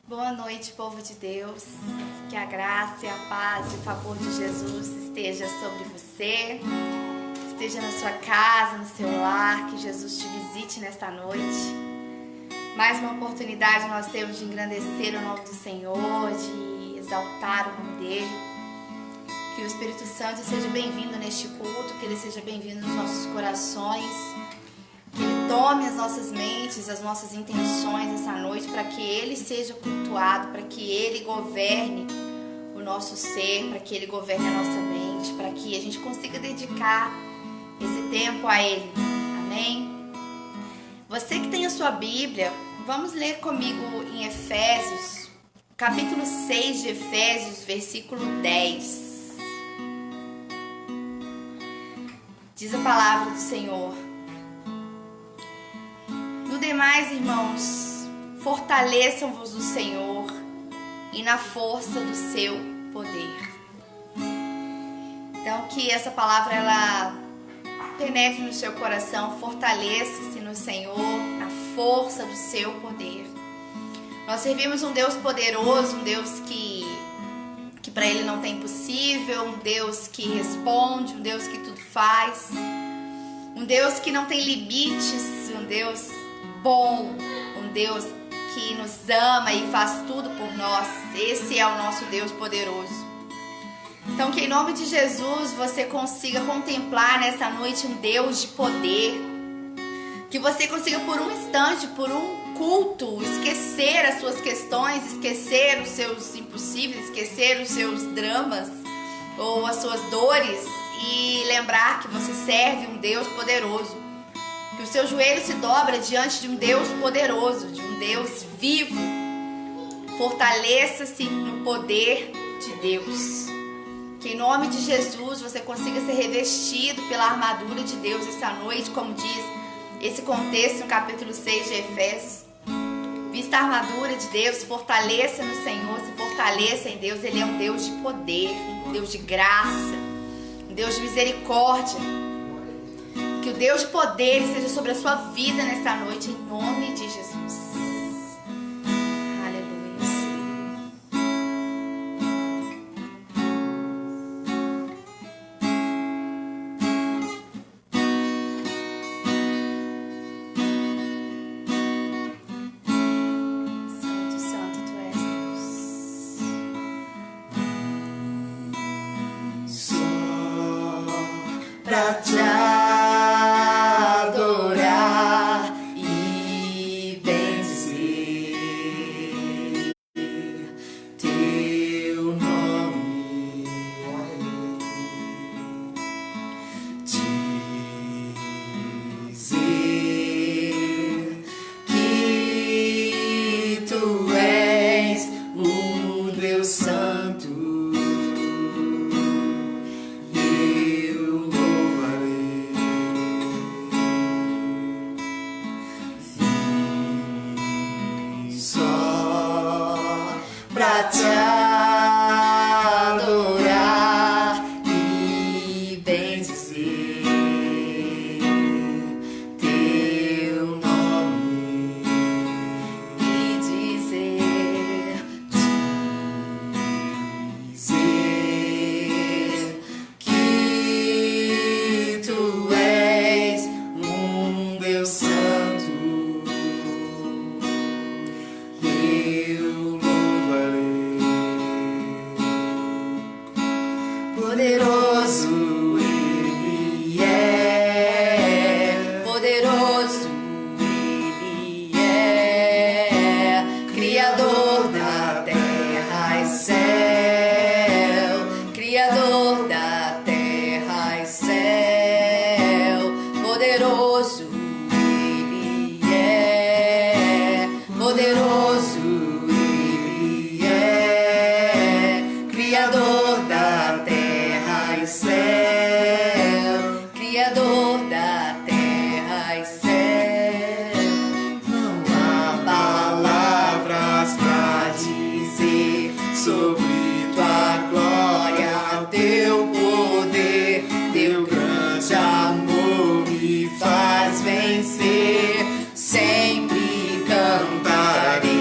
Boa noite, povo de Deus. Que a graça e a paz e o favor de Jesus esteja sobre você, esteja na sua casa, no seu lar, que Jesus te visite nesta noite. Mais uma oportunidade nós temos de engrandecer o nome do Senhor, de exaltar o nome dEle. Que o Espírito Santo seja bem-vindo neste culto, que Ele seja bem-vindo nos nossos corações, que Ele tome as nossas mentes, as nossas intenções essa noite, para que Ele seja cultuado, para que Ele governe o nosso ser, para que Ele governe a nossa mente, para que a gente consiga dedicar esse tempo a Ele. Amém? Você que tem a sua Bíblia, vamos ler comigo em Efésios, capítulo 6 de Efésios, versículo 10. Diz a palavra do Senhor: no demais, irmãos, fortaleçam-vos no Senhor e na força do seu poder. Então, que essa palavra ela penetre no seu coração, fortaleça-se no Senhor, na força do seu poder. Nós servimos um Deus poderoso, um Deus que para Ele não tem impossível, um Deus que responde, um Deus que tudo faz, um Deus que não tem limites, um Deus bom, um Deus que nos ama e faz tudo por nós. Esse é o nosso Deus poderoso. Então, que em nome de Jesus você consiga contemplar nessa noite um Deus de poder, que você consiga por um instante, por um culto, esquecer as suas questões, esquecer os seus impossíveis, esquecer os seus dramas ou as suas dores e lembrar que você serve um Deus poderoso, que o seu joelho se dobra diante de um Deus poderoso, de um Deus vivo. Fortaleça-se no poder de Deus. Que em nome de Jesus você consiga ser revestido pela armadura de Deus essa noite, como diz esse contexto no capítulo 6 de Efésios. Vista a armadura de Deus, se fortaleça no Senhor, se fortaleça em Deus. Ele é um Deus de poder, um Deus de graça, um Deus de misericórdia. Que o Deus de poder seja sobre a sua vida nesta noite, em nome de Jesus. Aleluia, Senhor. Santo, Santo, Tu és Deus. Só pra te adorar e bendizer teu nome, dizer que tu és o Deus Santo. Pra te adorar e bendizer teu nome e dizer que tu és um Deus Santo. Poderoso Ele é, poderoso Ele é, Criador da terra e céu, Criador da terra e céu, poderoso Ele é, poderoso Ele é, Criador da terra e céu, Criador da terra e céu. Não há palavras pra dizer sobre tua glória, teu poder, teu grande amor me faz vencer. Sempre cantarei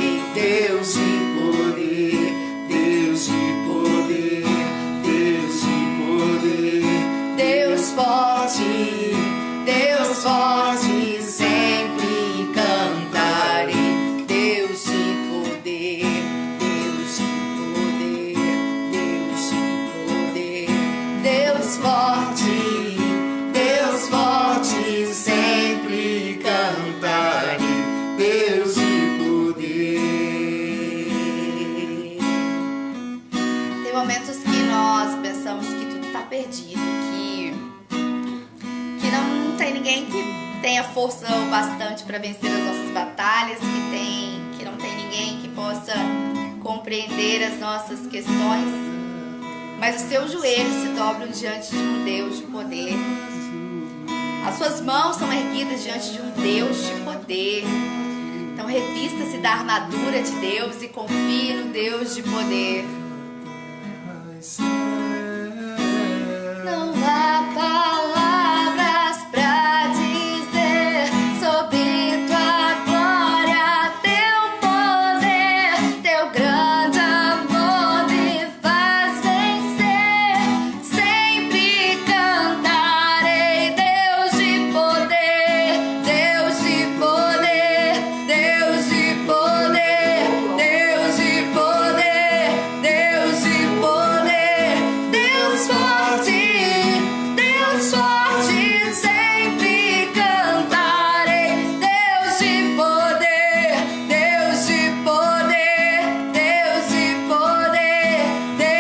força o bastante para vencer as nossas batalhas, que não tem ninguém que possa compreender as nossas questões, mas os seus joelhos se dobram diante de um Deus de poder. As suas mãos são erguidas diante de um Deus de poder. Então revista-se da armadura de Deus e confie no Deus de poder. Não há palavras pra dizer sobre tua glória, teu poder, teu grande amor me faz vencer. Sempre cantarei, Deus de poder, Deus de poder, Deus de poder, Deus de poder, Deus de poder, Deus forte, Deus forte, sempre cantarei, Deus de poder, Deus de poder, Deus de poder,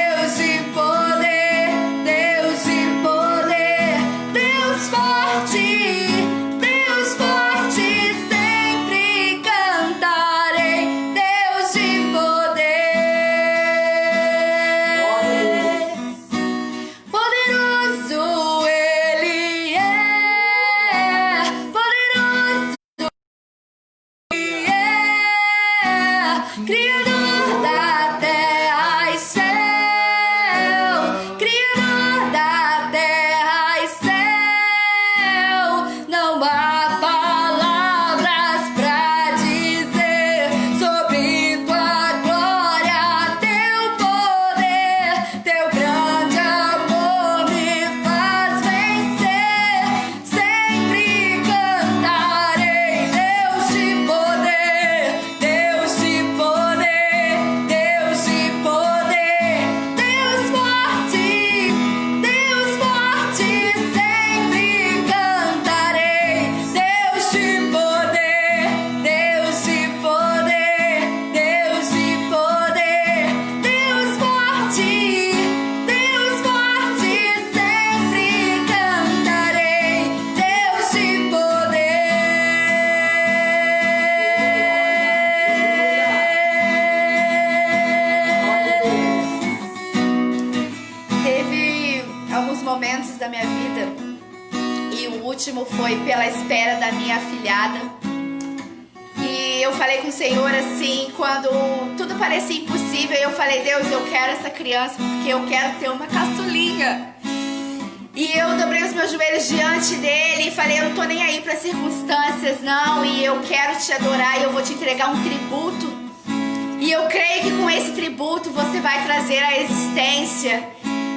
Deus de poder, Deus de poder, Deus forte, sempre cantarei, Deus de poder. Poderoso Ele é, poderoso Ele é, Criador da terra e céu, Criador da terra e céu. Não há palavras pra dizer sobre tua glória, teu poder, teu grande amor me faz vencer. Sempre cantarei, Deus de poder, Deus de poder, Deus de poder, Deus forte, sempre cantarei, Deus de poder, Deus de poder, Deus de poder, Deus forte, sempre cantarei, Deus de poder. Teve alguns momentos da minha vida, e o último foi pela espera da minha afilhada. E eu falei com o Senhor assim, quando tudo parecia impossível, eu falei: Deus, eu quero essa criança porque eu quero ter uma caçulinha. E eu dobrei os meus joelhos diante dele e falei: eu não tô nem aí para circunstâncias, não, e eu quero te adorar e eu vou te entregar um tributo. E eu creio que com esse tributo você vai trazer a existência.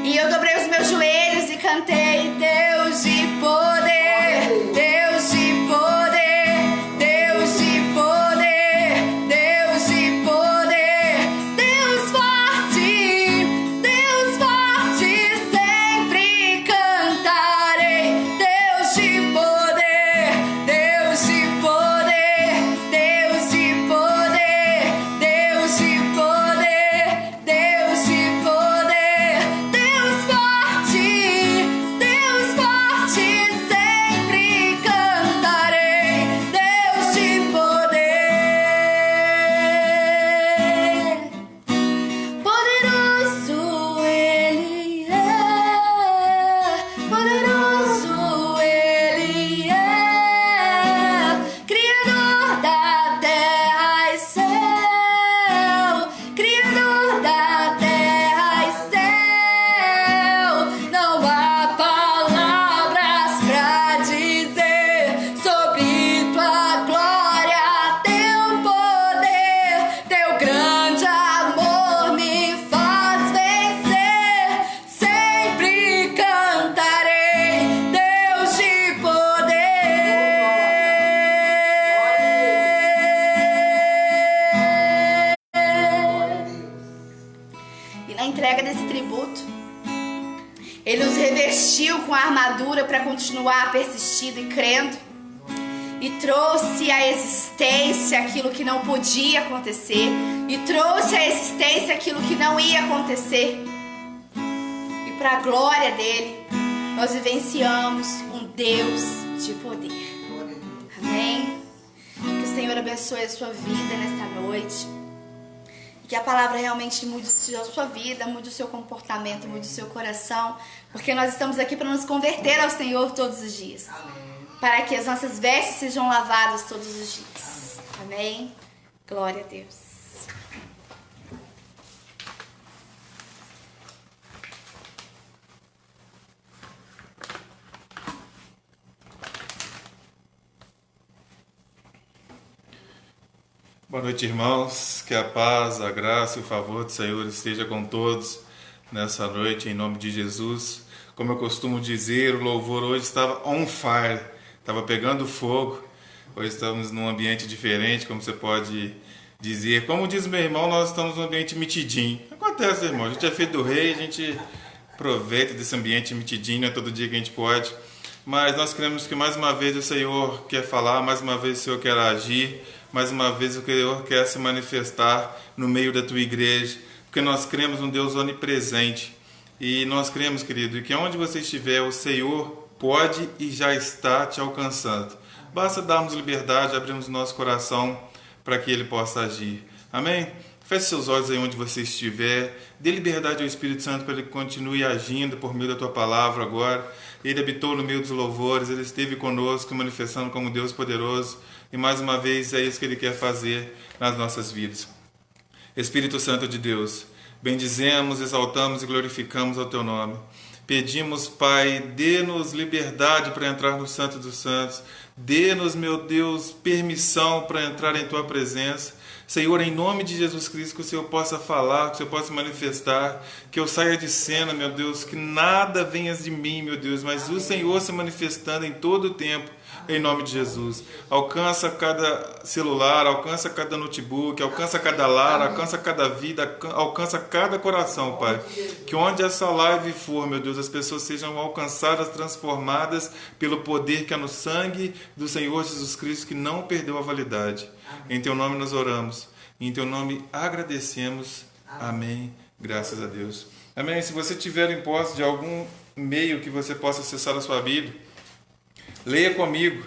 E eu dobrei os meus joelhos e cantei: Deus de poder, Deus de poder, Deus de poder, Deus de poder, Deus forte, sempre cantarei, Deus de poder, Deus de poder, Deus de poder, Deus de poder, Deus de poder, Deus forte, sempre cantarei, Deus de poder. Poderoso Ele é, poderoso Ele é, Criador da terra e céu, Criador da terra e céu. Não há palavras pra dizer sobre tua glória, teu poder, teu grande amor me faz vencer. Sempre cantarei, Deus de poder. E na entrega desse tributo, ele nos revestiu com a armadura para continuar persistindo e crendo. E trouxe à existência aquilo que não podia acontecer. E trouxe à existência aquilo que não ia acontecer. E para a glória dele, nós vivenciamos um Deus de poder. Senhor abençoe a sua vida nesta noite. E que a palavra realmente mude a sua vida, mude o seu comportamento, mude o seu coração. Porque nós estamos aqui para nos converter ao Senhor todos os dias. Para que as nossas vestes sejam lavadas todos os dias. Amém? Glória a Deus. Boa noite, irmãos. Que a paz, a graça e o favor do Senhor esteja com todos nessa noite, em nome de Jesus. Como eu costumo dizer, o louvor hoje estava on fire, estava pegando fogo. Hoje estamos num ambiente diferente, como você pode dizer. Como diz meu irmão, nós estamos num ambiente mitidinho. Acontece, irmão, a gente é filho do rei, a gente aproveita desse ambiente mitidinho, não é todo dia que a gente pode. Mas nós cremos que mais uma vez o Senhor quer falar, mais uma vez o Senhor quer agir. Mais uma vez o Senhor quer se manifestar no meio da tua igreja, porque nós cremos um Deus onipresente. E nós cremos, querido, que onde você estiver, o Senhor pode e já está te alcançando. Basta darmos liberdade, abrirmos nosso coração para que Ele possa agir. Amém? Feche seus olhos aí onde você estiver. Dê liberdade ao Espírito Santo para Ele continue agindo por meio da tua palavra agora. Ele habitou no meio dos louvores, Ele esteve conosco, manifestando como Deus poderoso. E mais uma vez é isso que Ele quer fazer nas nossas vidas. Espírito Santo de Deus, bendizemos, exaltamos e glorificamos ao Teu nome. Pedimos, Pai, dê-nos liberdade para entrar no Santo dos Santos. Dê-nos, meu Deus, permissão para entrar em Tua presença. Senhor, em nome de Jesus Cristo, que o Senhor possa falar, que o Senhor possa manifestar, que eu saia de cena, meu Deus, que nada venha de mim, meu Deus, mas o Senhor se manifestando em todo o tempo, em nome de Jesus. Alcança cada celular, alcança cada notebook, alcança cada lar, alcança cada vida, alcança cada coração, Pai. Que onde essa live for, meu Deus, as pessoas sejam alcançadas, transformadas pelo poder que há no sangue do Senhor Jesus Cristo, que não perdeu a validade. Em Teu nome nós oramos, em Teu nome agradecemos. Amém. Graças a Deus. Amém. Se você tiver em posse de algum meio que você possa acessar a sua Bíblia, leia comigo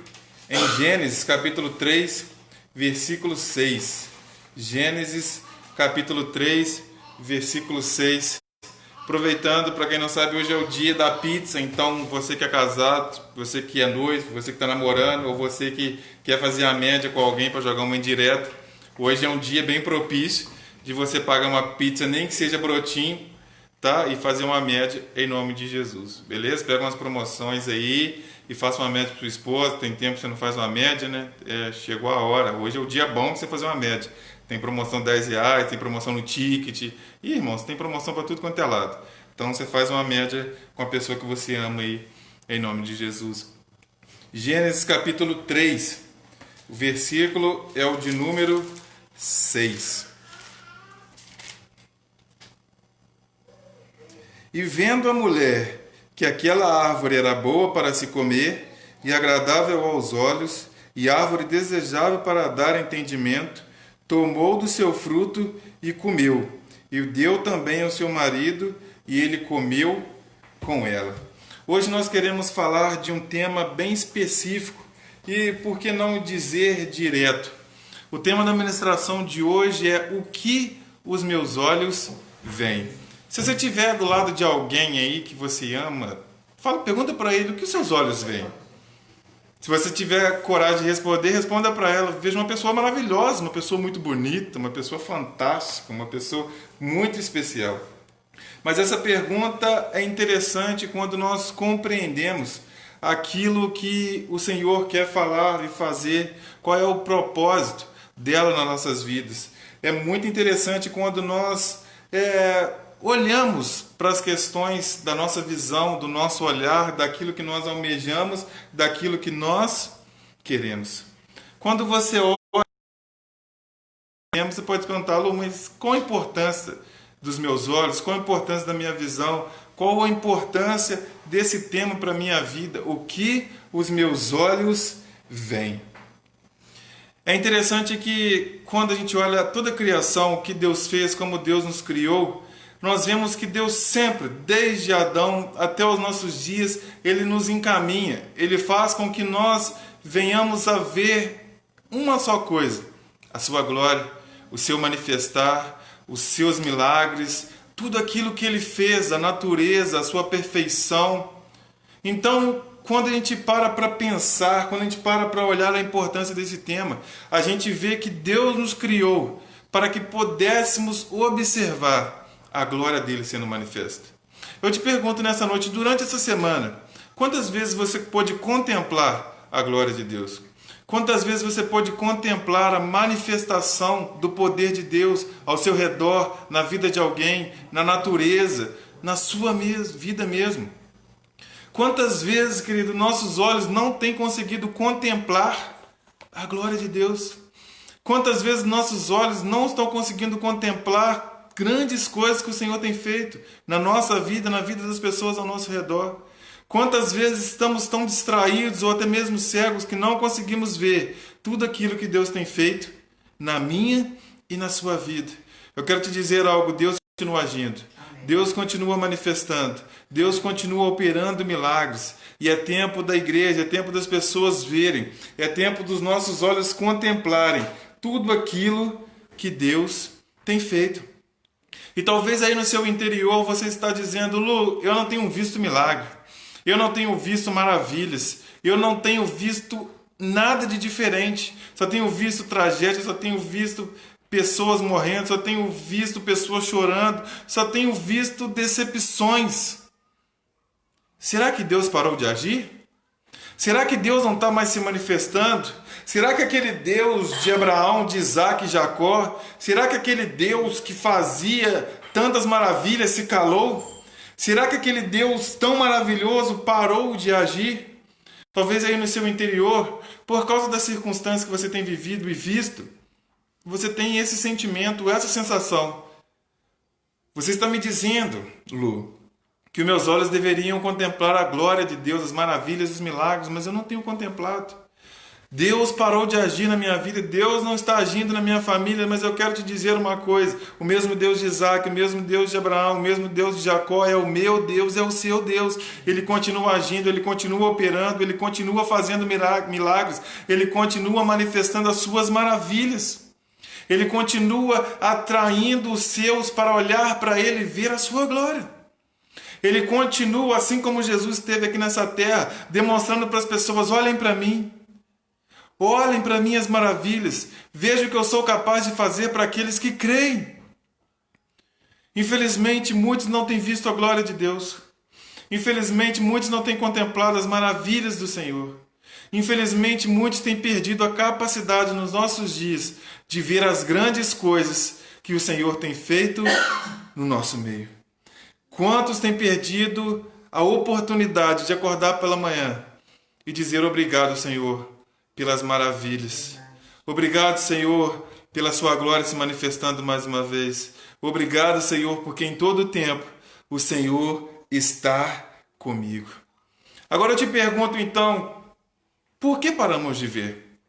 em Gênesis capítulo 3, versículo 6. Gênesis capítulo 3, versículo 6. Aproveitando, para quem não sabe, hoje é o dia da pizza, então você que é casado, você que é noivo, você que está namorando, ou você que quer fazer a média com alguém para jogar uma indireta, hoje é um dia bem propício de você pagar uma pizza, nem que seja brotinho, tá? E fazer uma média em nome de Jesus, beleza? Pega umas promoções aí e faça uma média para sua esposa. Tem tempo que você não faz uma média, né? Chegou a hora, hoje é o dia bom de você fazer uma média. Tem promoção R$10, tem promoção no ticket. Ih, irmãos, tem promoção para tudo quanto é lado. Então você faz uma média com a pessoa que você ama aí, em nome de Jesus. Gênesis capítulo 3, o versículo é o de número 6. E vendo a mulher que aquela árvore era boa para se comer e agradável aos olhos, e árvore desejável para dar entendimento, tomou do seu fruto e comeu, e deu também ao seu marido, e ele comeu com ela. Hoje nós queremos falar de um tema bem específico, e por que não dizer direto? O tema da ministração de hoje é o que os meus olhos veem. Se você estiver do lado de alguém aí que você ama, pergunta para ele o que os seus olhos veem. Se você tiver coragem de responder, responda para ela. Veja uma pessoa maravilhosa, uma pessoa muito bonita, uma pessoa fantástica, uma pessoa muito especial. Mas essa pergunta é interessante quando nós compreendemos aquilo que o Senhor quer falar e fazer, qual é o propósito dela nas nossas vidas. É muito interessante quando nós olhamos para as questões da nossa visão, do nosso olhar, daquilo que nós almejamos, daquilo que nós queremos. Quando você olha, você pode perguntar, Lu, mas qual a importância dos meus olhos? Qual a importância da minha visão? Qual a importância desse tema para a minha vida? O que os meus olhos veem? É interessante que quando a gente olha toda a criação, o que Deus fez, como Deus nos criou, nós vemos que Deus sempre, desde Adão até os nossos dias, Ele nos encaminha. Ele faz com que nós venhamos a ver uma só coisa: a sua glória, o seu manifestar, os seus milagres, tudo aquilo que ele fez, a natureza, a sua perfeição. Então, quando a gente para pensar, quando a gente para olhar a importância desse tema, a gente vê que Deus nos criou para que pudéssemos observar a glória dele sendo manifesta. Eu te pergunto nessa noite, durante essa semana, quantas vezes você pôde contemplar a glória de Deus? Quantas vezes você pôde contemplar a manifestação do poder de Deus ao seu redor, na vida de alguém, na natureza, na sua vida mesmo? Quantas vezes, querido, nossos olhos não têm conseguido contemplar a glória de Deus? Quantas vezes nossos olhos não estão conseguindo contemplar grandes coisas que o Senhor tem feito na nossa vida, na vida das pessoas ao nosso redor? Quantas vezes estamos tão distraídos ou até mesmo cegos que não conseguimos ver tudo aquilo que Deus tem feito na minha e na sua vida? Eu quero te dizer algo: Deus continua agindo, Deus continua manifestando, Deus continua operando milagres. E é tempo da igreja, é tempo das pessoas verem, é tempo dos nossos olhos contemplarem tudo aquilo que Deus tem feito. E talvez aí no seu interior você está dizendo: Lu, eu não tenho visto milagre, eu não tenho visto maravilhas, eu não tenho visto nada de diferente, só tenho visto tragédia, só tenho visto pessoas morrendo, só tenho visto pessoas chorando, só tenho visto decepções. Será que Deus parou de agir? Será que Deus não está mais se manifestando? Será que aquele Deus de Abraão, de Isaac e Jacó, será que aquele Deus que fazia tantas maravilhas se calou? Será que aquele Deus tão maravilhoso parou de agir? Talvez aí no seu interior, por causa das circunstâncias que você tem vivido e visto, você tem esse sentimento, essa sensação. Você está me dizendo, Lu, que meus olhos deveriam contemplar a glória de Deus, as maravilhas, os milagres, mas eu não tenho contemplado. Deus parou de agir na minha vida, Deus não está agindo na minha família, mas eu quero te dizer uma coisa: o mesmo Deus de Isaac, o mesmo Deus de Abraão, o mesmo Deus de Jacó é o meu Deus, é o seu Deus. Ele continua agindo, ele continua operando, ele continua fazendo milagres, ele continua manifestando as suas maravilhas. Ele continua atraindo os seus para olhar para ele e ver a sua glória. Ele continua, assim como Jesus esteve aqui nessa terra, demonstrando para as pessoas: olhem para mim. Olhem para minhas maravilhas, vejam o que eu sou capaz de fazer para aqueles que creem. Infelizmente, muitos não têm visto a glória de Deus. Infelizmente, muitos não têm contemplado as maravilhas do Senhor. Infelizmente, muitos têm perdido a capacidade nos nossos dias de ver as grandes coisas que o Senhor tem feito no nosso meio. Quantos têm perdido a oportunidade de acordar pela manhã e dizer: obrigado, Senhor, pelas maravilhas. Obrigado, Senhor, pela sua glória se manifestando mais uma vez. Obrigado, Senhor, porque em todo o tempo o Senhor está comigo. Agora eu te pergunto então, por que paramos de ver?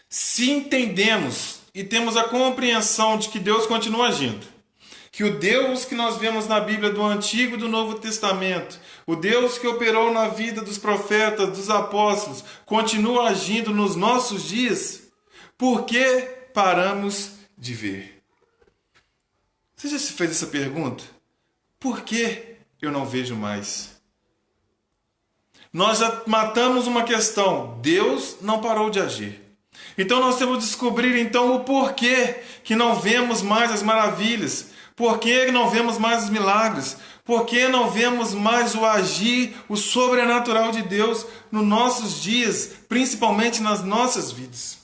Se entendemos e temos a compreensão de que Deus continua agindo, que o Deus que nós vemos na Bíblia do Antigo e do Novo Testamento, o Deus que operou na vida dos profetas, dos apóstolos, continua agindo nos nossos dias, por que paramos de ver? Você já se fez essa pergunta? Por que eu não vejo mais? Nós já matamos uma questão: Deus não parou de agir. Então nós temos que descobrir então o porquê que não vemos mais as maravilhas. Por que não vemos mais os milagres? Por que não vemos mais o agir, o sobrenatural de Deus nos nossos dias, principalmente nas nossas vidas?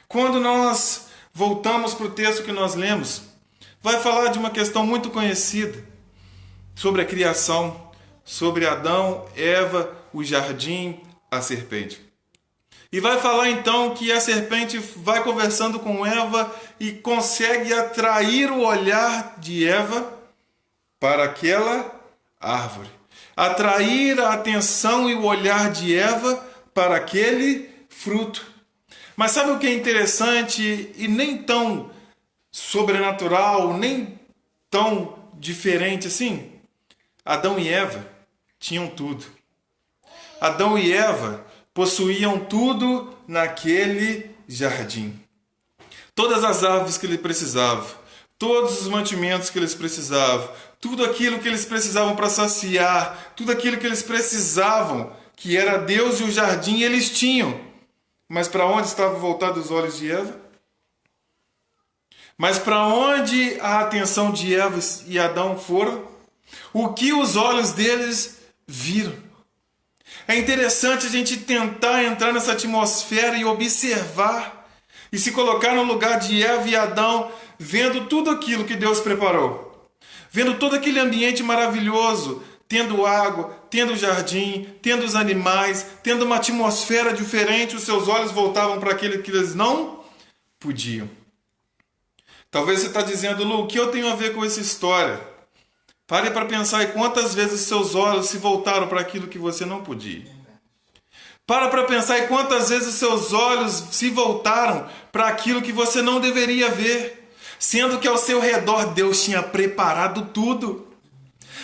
Quando nós voltamos para o texto que nós lemos, vai falar de uma questão muito conhecida, sobre a criação, sobre Adão, Eva, o jardim, a serpente. E vai falar então que a serpente vai conversando com Eva e consegue atrair o olhar de Eva para aquela árvore. Atrair a atenção e o olhar de Eva para aquele fruto. Mas sabe o que é interessante e nem tão sobrenatural, nem tão diferente assim? Adão e Eva tinham tudo. Adão e Eva possuíam tudo naquele jardim. Todas as árvores que ele precisava, todos os mantimentos que eles precisavam, tudo aquilo que eles precisavam para saciar, tudo aquilo que eles precisavam, que era Deus e o jardim, eles tinham. Mas para onde estavam voltados os olhos de Eva? Mas para onde a atenção de Eva e Adão foram? O que os olhos deles viram? É interessante a gente tentar entrar nessa atmosfera e observar e se colocar no lugar de Eva e Adão, vendo tudo aquilo que Deus preparou, vendo todo aquele ambiente maravilhoso, tendo água, tendo jardim, tendo os animais, tendo uma atmosfera diferente, os seus olhos voltavam para aquilo que eles não podiam. Talvez você está dizendo, Lu, o que eu tenho a ver com essa história? Pare para pensar em quantas vezes seus olhos se voltaram para aquilo que você não podia. Para pensar em quantas vezes seus olhos se voltaram para aquilo que você não deveria ver, sendo que ao seu redor Deus tinha preparado tudo.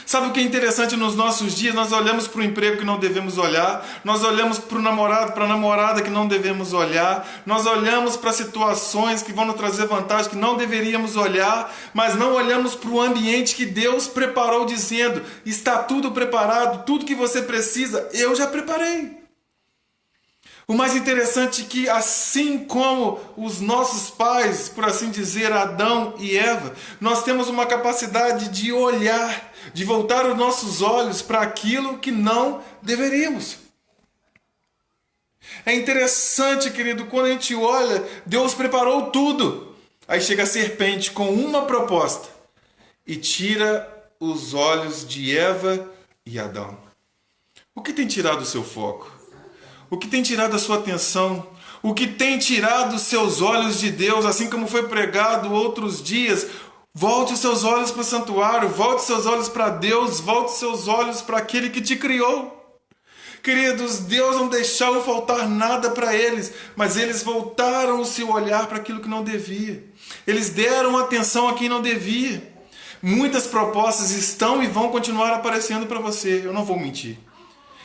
Sabe o que é interessante nos nossos dias? Nós olhamos para o emprego que não devemos olhar, nós olhamos para o namorado, para a namorada que não devemos olhar, nós olhamos para situações que vão nos trazer vantagem que não deveríamos olhar, mas não olhamos para o ambiente que Deus preparou, dizendo: está tudo preparado, tudo que você precisa, eu já preparei. O mais interessante é que, assim como os nossos pais, por assim dizer, Adão e Eva, nós temos uma capacidade de olhar, de voltar os nossos olhos para aquilo que não deveríamos. É interessante, querido, quando a gente olha, Deus preparou tudo. Aí chega a serpente com uma proposta e tira os olhos de Eva e Adão. O que tem tirado o seu foco? O que tem tirado a sua atenção? O que tem tirado os seus olhos de Deus, assim como foi pregado outros dias? Volte os seus olhos para o santuário, volte os seus olhos para Deus, volte os seus olhos para aquele que te criou. Queridos, Deus não deixou faltar nada para eles, mas eles voltaram o seu olhar para aquilo que não devia. Eles deram atenção a quem não devia. Muitas propostas estão e vão continuar aparecendo para você, eu não vou mentir.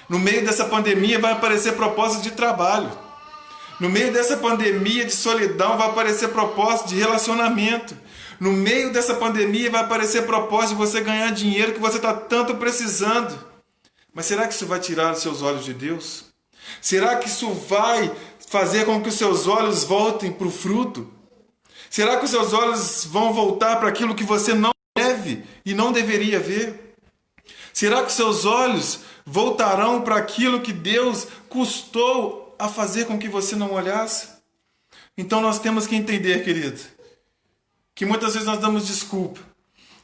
No meio dessa pandemia vai aparecer propostas de trabalho. No meio dessa pandemia de solidão vai aparecer propostas de relacionamento. No meio dessa pandemia vai aparecer propostas de você ganhar dinheiro que você está tanto precisando. Mas será que isso vai tirar os seus olhos de Deus? Será que isso vai fazer com que os seus olhos voltem para o fruto? Será que os seus olhos vão voltar para aquilo que você não deve e não deveria ver? Será que os seus olhos voltarão para aquilo que Deus custou a fazer com que você não olhasse? Então nós temos que entender, querido, que muitas vezes nós damos desculpa,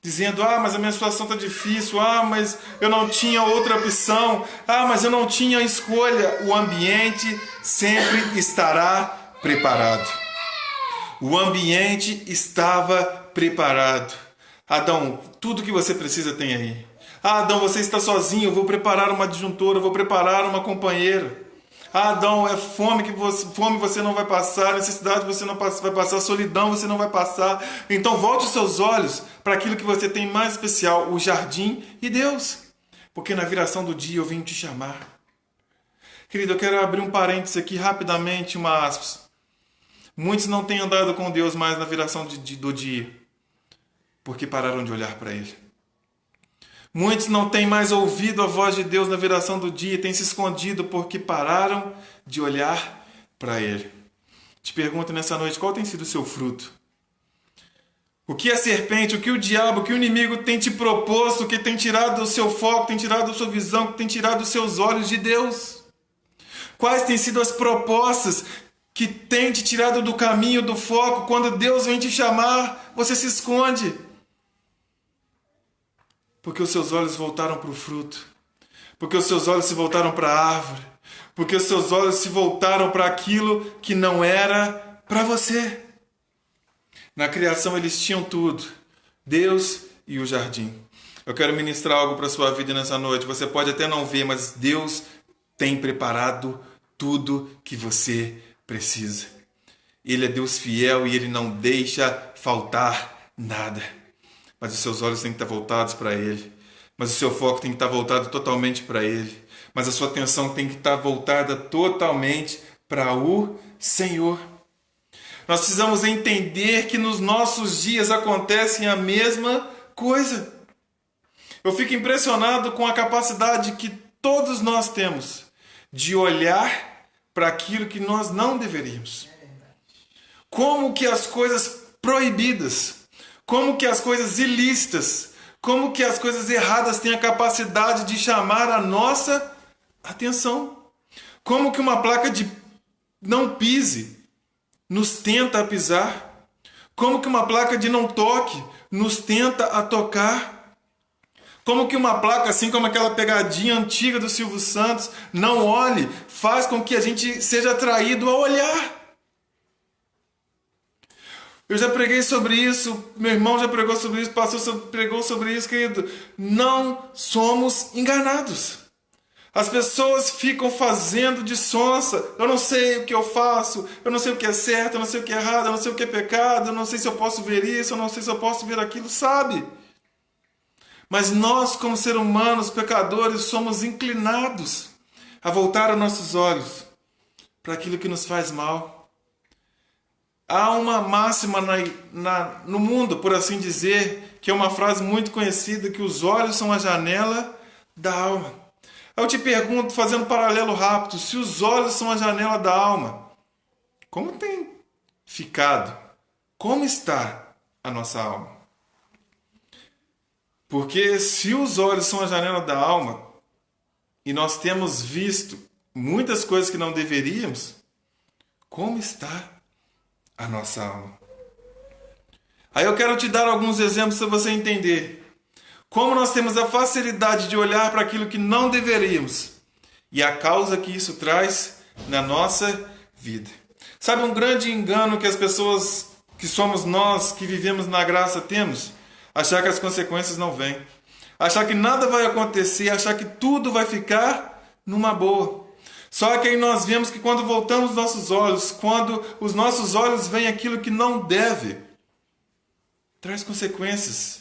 dizendo: mas a minha situação está difícil, mas eu não tinha outra opção, mas eu não tinha escolha. O ambiente sempre estará preparado. O ambiente estava preparado. Adão, tudo que você precisa tem aí. Adão, você está sozinho, eu vou preparar uma adjuntora, eu vou preparar uma companheira. Adão, é fome você não vai passar, necessidade você não vai passar, solidão você não vai passar. Então volte os seus olhos para aquilo que você tem mais especial, o jardim e Deus. Porque na viração do dia eu venho te chamar. Querido, eu quero abrir um parênteses aqui rapidamente, uma aspas. Muitos não têm andado com Deus mais na viração do dia, porque pararam de olhar para Ele. Muitos não têm mais ouvido a voz de Deus na viração do dia, têm se escondido porque pararam de olhar para Ele. Te pergunto nessa noite, qual tem sido o seu fruto? O que a serpente, o que o diabo, o que o inimigo tem te proposto, que tem tirado o seu foco, tem tirado a sua visão, que tem tirado os seus olhos de Deus? Quais têm sido as propostas que tem te tirado do caminho, do foco? Quando Deus vem te chamar, você se esconde. Porque os seus olhos voltaram para o fruto. Porque os seus olhos se voltaram para a árvore. Porque os seus olhos se voltaram para aquilo que não era para você. Na criação eles tinham tudo. Deus e o jardim. Eu quero ministrar algo para a sua vida nessa noite. Você pode até não ver, mas Deus tem preparado tudo que você precisa. Ele é Deus fiel e Ele não deixa faltar nada. Mas os seus olhos têm que estar voltados para Ele. Mas o seu foco tem que estar voltado totalmente para Ele. Mas a sua atenção tem que estar voltada totalmente para o Senhor. Nós precisamos entender que nos nossos dias acontece a mesma coisa. Eu fico impressionado com a capacidade que todos nós temos de olhar para aquilo que nós não deveríamos. Como que as coisas proibidas, como que as coisas ilícitas, como que as coisas erradas têm a capacidade de chamar a nossa atenção. Como que uma placa de não pise nos tenta a pisar. Como que uma placa de não toque nos tenta a tocar. Como que uma placa, assim como aquela pegadinha antiga do Silvio Santos, não olhe, faz com que a gente seja atraído a olhar. Eu já preguei sobre isso, meu irmão já pregou sobre isso, pastor pregou sobre isso, querido. Não somos enganados. As pessoas ficam fazendo de sonsa. Eu não sei o que eu faço, eu não sei o que é certo, eu não sei o que é errado, eu não sei o que é pecado, eu não sei se eu posso ver isso, eu não sei se eu posso ver aquilo, sabe? Mas nós, como seres humanos, pecadores, somos inclinados a voltar os nossos olhos para aquilo que nos faz mal. Há uma máxima no mundo, por assim dizer, que é uma frase muito conhecida, que os olhos são a janela da alma. Eu te pergunto, fazendo um paralelo rápido, se os olhos são a janela da alma, como tem ficado? Como está a nossa alma? Porque se os olhos são a janela da alma e nós temos visto muitas coisas que não deveríamos, como está a nossa alma? Aí eu quero te dar alguns exemplos para você entender como nós temos a facilidade de olhar para aquilo que não deveríamos e a causa que isso traz na nossa vida. Sabe um grande engano que as pessoas que somos nós, que vivemos na graça, temos? Achar que as consequências não vêm. Achar que nada vai acontecer, achar que tudo vai ficar numa boa. Só que aí nós vemos que quando voltamos os nossos olhos, quando os nossos olhos veem aquilo que não deve, traz consequências.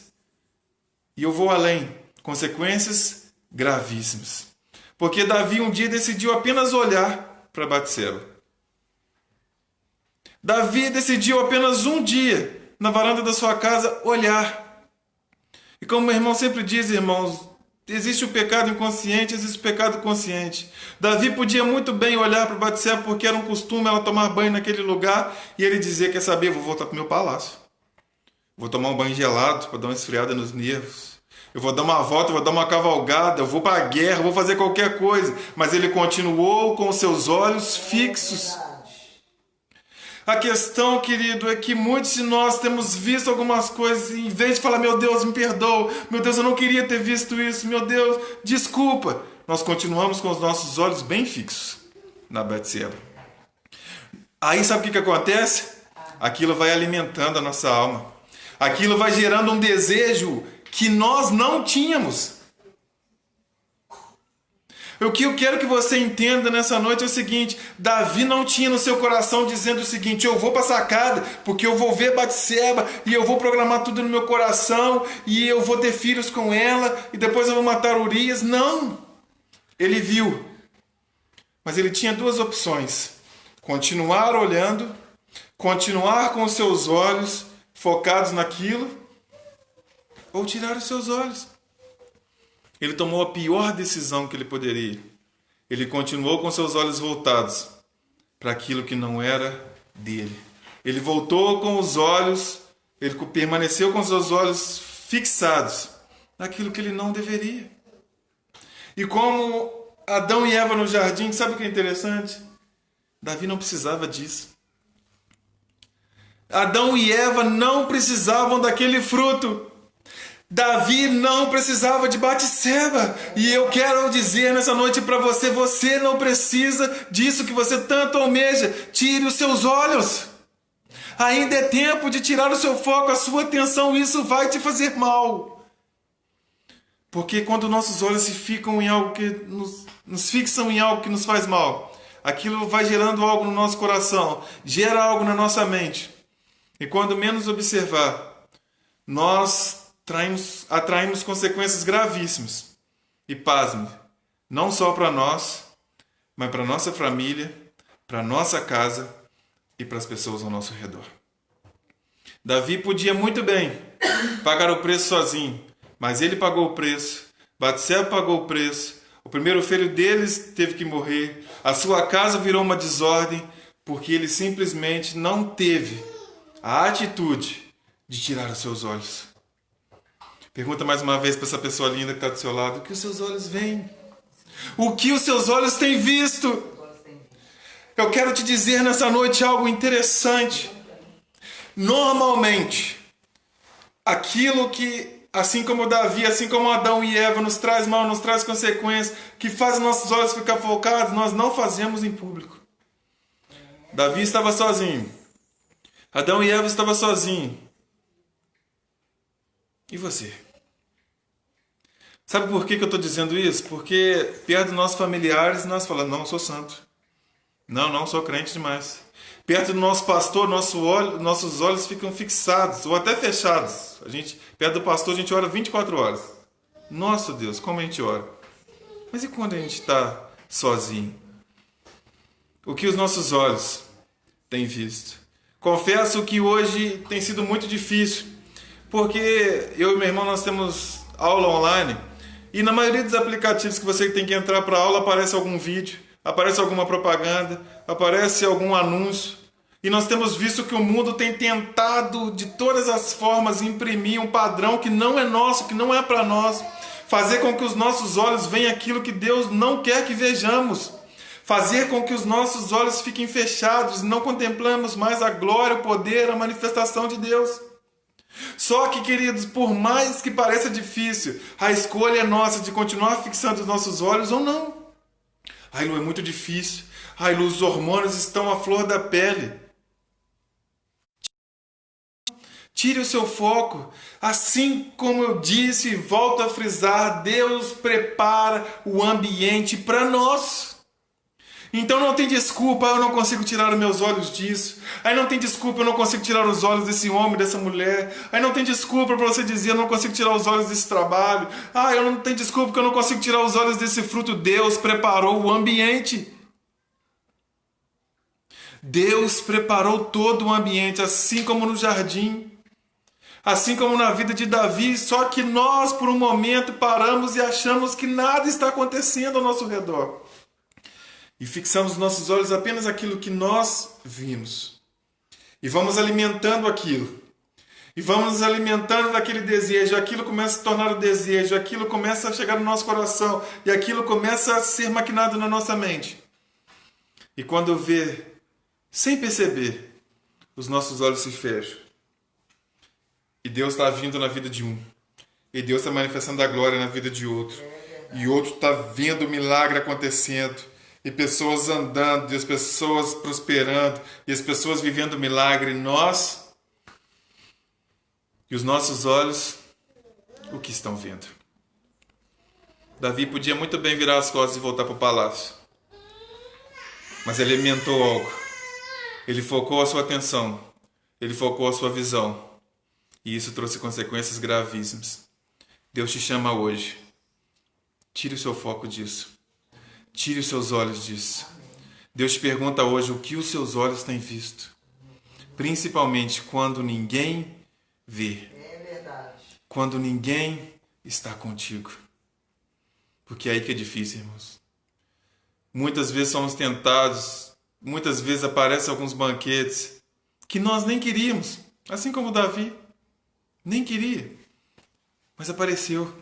E eu vou além, consequências gravíssimas. Porque Davi um dia decidiu apenas olhar para Batseba. Davi decidiu apenas um dia, na varanda da sua casa, olhar. E como meu irmão sempre diz, irmãos, existe o pecado inconsciente, existe o pecado consciente. Davi podia muito bem olhar para Batseba porque era um costume ela tomar banho naquele lugar e ele dizer, quer saber, vou voltar para o meu palácio. Vou tomar um banho gelado para dar uma esfriada nos nervos. Eu vou dar uma volta, eu vou dar uma cavalgada, eu vou para a guerra, eu vou fazer qualquer coisa. Mas ele continuou com os seus olhos fixos. A questão, querido, é que muitos de nós temos visto algumas coisas e em vez de falar, meu Deus, me perdoa, meu Deus, eu não queria ter visto isso, meu Deus, desculpa. Nós continuamos com os nossos olhos bem fixos na Batseba. Aí sabe o que acontece? Aquilo vai alimentando a nossa alma. Aquilo vai gerando um desejo que nós não tínhamos. O que eu quero que você entenda nessa noite é o seguinte: Davi não tinha no seu coração dizendo o seguinte, eu vou para a sacada porque eu vou ver Batseba e eu vou programar tudo no meu coração e eu vou ter filhos com ela e depois eu vou matar Urias. Não! Ele viu. Mas ele tinha duas opções: continuar olhando, continuar com os seus olhos focados naquilo, ou tirar os seus olhos. Ele tomou a pior decisão que ele poderia. Ele continuou com seus olhos voltados para aquilo que não era dele. Ele voltou com os olhos, ele permaneceu com seus olhos fixados naquilo que ele não deveria. E como Adão e Eva no jardim, sabe o que é interessante? Davi não precisava disso. Adão e Eva não precisavam daquele fruto. Davi não precisava de Batseba. E eu quero dizer nessa noite para você, você não precisa disso que você tanto almeja. Tire os seus olhos. Ainda é tempo de tirar o seu foco, a sua atenção. Isso vai te fazer mal. Porque quando nossos olhos se ficam em algo que nos fixam em algo que nos faz mal, aquilo vai gerando algo no nosso coração, gera algo na nossa mente. E quando menos observar, nós atraímos consequências gravíssimas. E pasme, não só para nós, mas para nossa família, para nossa casa, e para as pessoas ao nosso redor. Davi podia muito bem pagar o preço sozinho, mas ele pagou o preço, Batseba pagou o preço, o primeiro filho deles teve que morrer, a sua casa virou uma desordem, porque ele simplesmente não teve a atitude de tirar os seus olhos. Pergunta mais uma vez para essa pessoa linda que está do seu lado: o que os seus olhos veem? O que os seus olhos têm visto? Eu quero te dizer nessa noite algo interessante. Normalmente, aquilo que, assim como Davi, assim como Adão e Eva, nos traz mal, nos traz consequências, que faz nossos olhos ficar focados, nós não fazemos em público. Davi estava sozinho. Adão e Eva estavam sozinhos. E você? Sabe por que eu estou dizendo isso? Porque perto dos nossos familiares nós falamos: não sou santo. Não sou crente demais. Perto do nosso pastor, nossos olhos ficam fixados ou até fechados. Perto do pastor a gente ora 24 horas. Nossa Deus, como a gente ora. Mas e quando a gente está sozinho? O que os nossos olhos têm visto? Confesso que hoje tem sido muito difícil, porque eu e meu irmão nós temos aula online e na maioria dos aplicativos que você tem que entrar para a aula aparece algum vídeo, aparece alguma propaganda, aparece algum anúncio. E nós temos visto que o mundo tem tentado de todas as formas imprimir um padrão que não é nosso, que não é para nós, fazer com que os nossos olhos vejam aquilo que Deus não quer que vejamos, fazer com que os nossos olhos fiquem fechados e não contemplamos mais a glória, o poder, a manifestação de Deus. Só que, queridos, por mais que pareça difícil, a escolha é nossa de continuar fixando os nossos olhos ou não. Ai, Lu, é muito difícil. Ai, Lu, os hormônios estão à flor da pele. Tire o seu foco. Assim como eu disse e volto a frisar, Deus prepara o ambiente para nós. Então não tem desculpa: eu não consigo tirar os meus olhos disso. Aí não tem desculpa: eu não consigo tirar os olhos desse homem, dessa mulher. Aí não tem desculpa para você dizer: eu não consigo tirar os olhos desse trabalho. Eu não tenho desculpa que eu não consigo tirar os olhos desse fruto. Deus preparou o ambiente. Deus preparou todo o ambiente, assim como no jardim, assim como na vida de Davi, só que nós por um momento paramos e achamos que nada está acontecendo ao nosso redor. E fixamos nossos olhos apenas naquilo que nós vimos. E vamos alimentando aquilo. E vamos nos alimentando daquele desejo. Aquilo começa a se tornar o desejo. Aquilo começa a chegar no nosso coração. E aquilo começa a ser maquinado na nossa mente. E quando vê, sem perceber, os nossos olhos se fecham. E Deus está vindo na vida de um. E Deus está manifestando a glória na vida de outro. E outro está vendo o milagre acontecendo. E pessoas andando, e as pessoas prosperando, e as pessoas vivendo o milagre. Nós e os nossos olhos, o que estão vendo? Davi podia muito bem virar as costas e voltar para o palácio. Mas ele alimentou algo. Ele focou a sua atenção. Ele focou a sua visão. E isso trouxe consequências gravíssimas. Deus te chama hoje. Tire o seu foco disso. Tire os seus olhos disso. Deus te pergunta hoje o que os seus olhos têm visto. Principalmente quando ninguém vê. É verdade. Quando ninguém está contigo. Porque é aí que é difícil, irmãos. Muitas vezes somos tentados. Muitas vezes aparecem alguns banquetes que nós nem queríamos. Assim como Davi. Nem queria. Mas apareceu.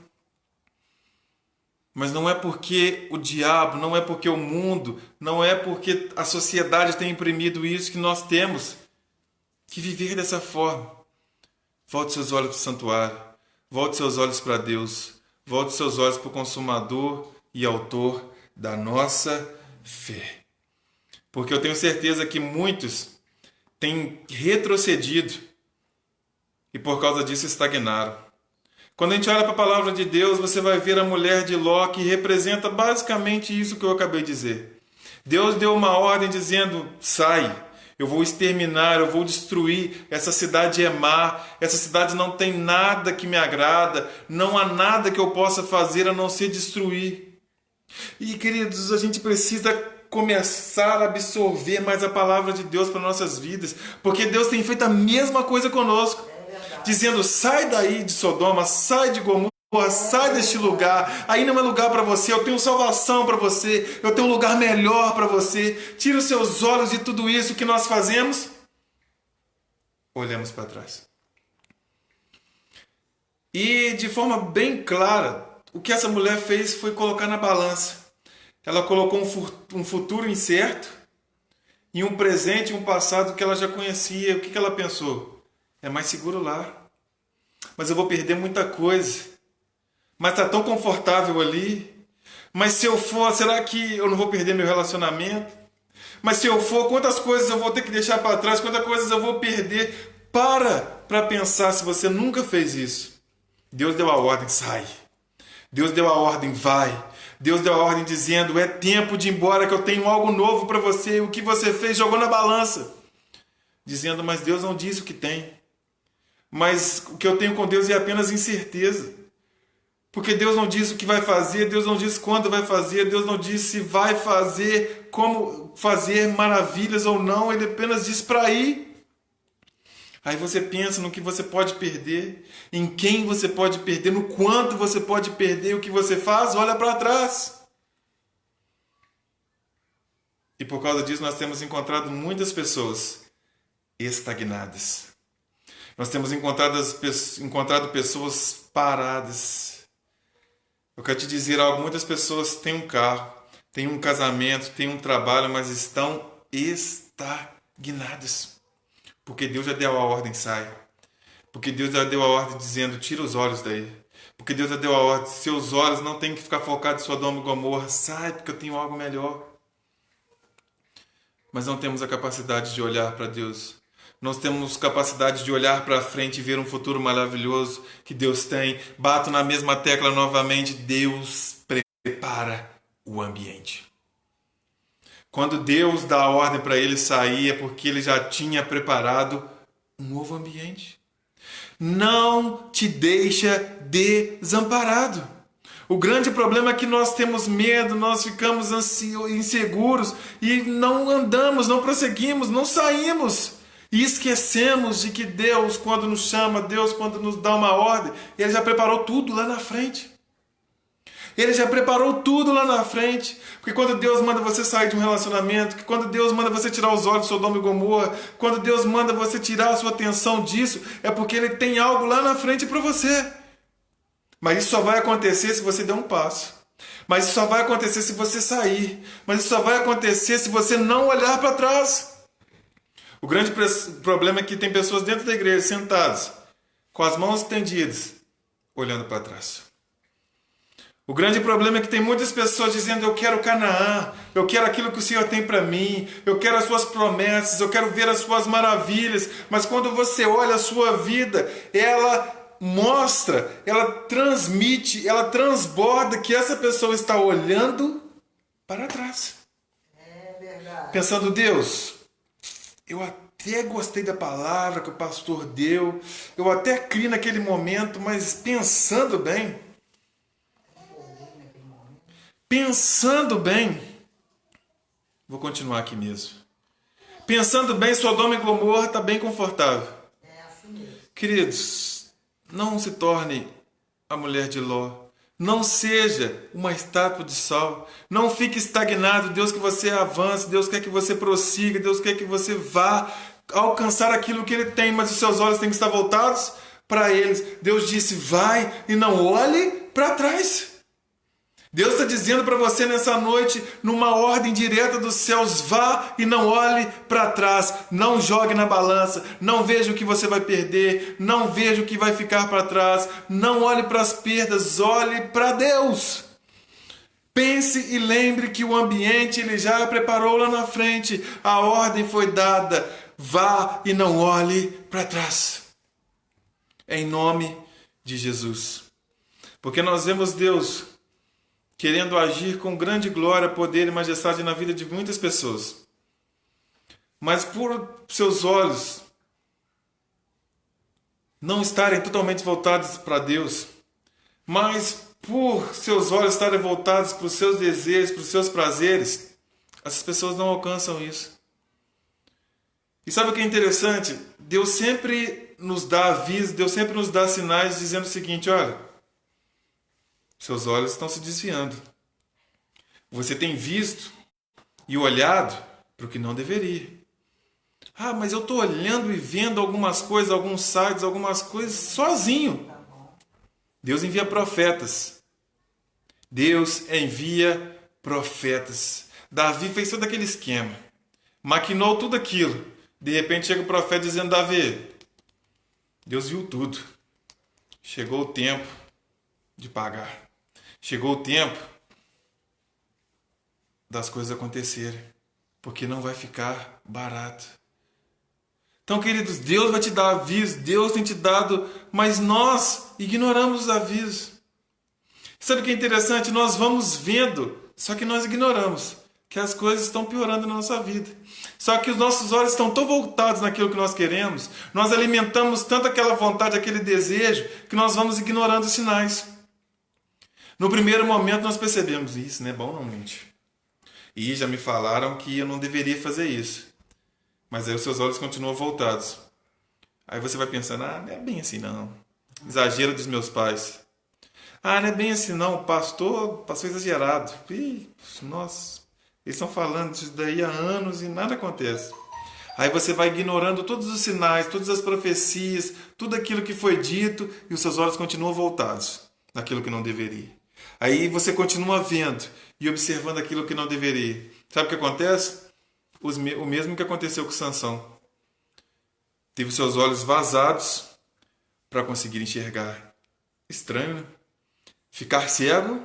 Mas não é porque o diabo, não é porque o mundo, não é porque a sociedade tem imprimido isso que nós temos que viver dessa forma. Volte seus olhos para o santuário. Volte seus olhos para Deus. Volte seus olhos para o consumador e autor da nossa fé. Porque eu tenho certeza que muitos têm retrocedido e por causa disso estagnaram. Quando a gente olha para a palavra de Deus, você vai ver a mulher de Ló, que representa basicamente isso que eu acabei de dizer. Deus deu uma ordem dizendo: sai, eu vou exterminar, eu vou destruir, essa cidade é má, essa cidade não tem nada que me agrada, não há nada que eu possa fazer a não ser destruir. E, queridos, a gente precisa começar a absorver mais a palavra de Deus para nossas vidas, porque Deus tem feito a mesma coisa conosco, dizendo: sai daí de Sodoma, sai de Gomorra, sai deste lugar, aí não é lugar para você, eu tenho salvação para você, eu tenho um lugar melhor para você. Tira os seus olhos de tudo isso. Que nós fazemos? Olhamos para trás. E de forma bem clara, o que essa mulher fez foi colocar na balança. Ela colocou um futuro incerto e um presente e um passado que ela já conhecia. O que ela pensou? É mais seguro lá, mas eu vou perder muita coisa. Mas está tão confortável ali. Mas se eu for, será que eu não vou perder meu relacionamento? Mas se eu for, quantas coisas eu vou ter que deixar para trás? Quantas coisas eu vou perder? Para pensar, se você nunca fez isso. Deus deu a ordem: sai. Deus deu a ordem: vai. Deus deu a ordem dizendo: é tempo de ir embora, que eu tenho algo novo para você. O que você fez, jogou na balança. Dizendo: mas Deus não disse o que tem. Mas o que eu tenho com Deus é apenas incerteza. Porque Deus não disse o que vai fazer, Deus não disse quando vai fazer, Deus não disse se vai fazer, como fazer maravilhas ou não, Ele apenas diz para ir. Aí você pensa no que você pode perder, em quem você pode perder, no quanto você pode perder. O que você faz? Olha para trás. E por causa disso nós temos encontrado muitas estagnadas. Nós temos encontrado pessoas paradas. Eu quero te dizer algo: muitas pessoas têm um carro, têm um casamento, têm um trabalho, mas estão estagnadas. Porque Deus já deu a ordem: sai. Porque Deus já deu a ordem dizendo: tira os olhos daí. Porque Deus já deu a ordem: seus olhos não têm que ficar focados em Sodoma e Gomorra. Sai, porque eu tenho algo melhor. Mas não temos a capacidade de olhar para Deus. Nós temos capacidade de olhar para frente e ver um futuro maravilhoso que Deus tem. Bato na mesma tecla novamente: Deus prepara o ambiente. Quando Deus dá a ordem para ele sair, é porque ele já tinha preparado um novo ambiente. Não te deixa desamparado. O grande problema é que nós temos medo, nós ficamos inseguros e não andamos, não prosseguimos, não saímos. E esquecemos de que Deus, quando nos chama, Deus, quando nos dá uma ordem, Ele já preparou tudo lá na frente. Ele já preparou tudo lá na frente. Porque quando Deus manda você sair de um relacionamento, que quando Deus manda você tirar os olhos de Sodoma e Gomorra, quando Deus manda você tirar a sua atenção disso, é porque Ele tem algo lá na frente para você. Mas isso só vai acontecer se você der um passo. Mas isso só vai acontecer se você sair. Mas isso só vai acontecer se você não olhar para trás. O grande problema é que tem pessoas dentro da igreja sentadas, com as mãos estendidas, olhando para trás. O grande problema é que tem muitas pessoas dizendo: eu quero Canaã, eu quero aquilo que o Senhor tem para mim, eu quero as suas promessas, eu quero ver as suas maravilhas. Mas quando você olha a sua vida, ela mostra, ela transmite, ela transborda que essa pessoa está olhando para trás. É verdade. Pensando: Deus, eu até gostei da palavra que o pastor deu, eu até criei naquele momento, mas pensando bem, vou continuar aqui mesmo. Pensando bem, Sodoma e Gomorra está bem confortável. É assim mesmo. Queridos, não se torne a mulher de Ló. Não seja uma estátua de sal. Não fique estagnado. Deus quer que você avance. Deus quer que você prossiga. Deus quer que você vá alcançar aquilo que Ele tem. Mas os seus olhos têm que estar voltados para eles. Deus disse: vai e não olhe para trás. Deus está dizendo para você nessa noite, numa ordem direta dos céus: vá e não olhe para trás, não jogue na balança, não veja o que você vai perder, não veja o que vai ficar para trás, não olhe para as perdas, olhe para Deus. Pense e lembre que o ambiente Ele já preparou lá na frente, a ordem foi dada: vá e não olhe para trás. Em nome de Jesus. Porque nós vemos Deus querendo agir com grande glória, poder e majestade na vida de muitas pessoas. Mas por seus olhos não estarem totalmente voltados para Deus, mas por seus olhos estarem voltados para os seus desejos, para os seus prazeres, Essas pessoas não alcançam isso. E sabe o que é interessante? Deus sempre nos dá aviso, Deus sempre nos dá sinais dizendo o seguinte: olha, seus olhos estão se desviando. Você tem visto e olhado para o que não deveria. Ah, mas eu estou olhando e vendo algumas coisas, alguns sites, algumas coisas sozinho. Deus envia profetas. Deus envia profetas. Davi fez todo aquele esquema. Maquinou tudo aquilo. De repente chega o profeta dizendo: Davi, Deus viu tudo. Chegou o tempo de pagar. Chegou o tempo das coisas acontecerem. Porque não vai ficar barato. Então, queridos, Deus vai te dar aviso, Deus tem te dado, mas nós ignoramos os avisos. Sabe o que é interessante? Nós vamos vendo, só que nós ignoramos que as coisas estão piorando na nossa vida. Só que os nossos olhos estão tão voltados naquilo que nós queremos, nós alimentamos tanto aquela vontade, aquele desejo, que nós vamos ignorando os sinais. No primeiro momento nós percebemos: isso não é bom não, gente. E já me falaram que eu não deveria fazer isso. Mas aí os seus olhos continuam voltados. Aí você vai pensando: ah, não é bem assim não. Exagero dos meus pais. Ah, não é bem assim não, o pastor exagerado. Ih, nossa, eles estão falando disso daí há anos e nada acontece. Aí você vai ignorando todos os sinais, todas as profecias, tudo aquilo que foi dito, e os seus olhos continuam voltados naquilo que não deveria. Aí você continua vendo e observando aquilo que não deveria. Sabe o que acontece? O mesmo que aconteceu com Sansão. Teve seus olhos vazados para conseguir enxergar. Estranho, né? Ficar cego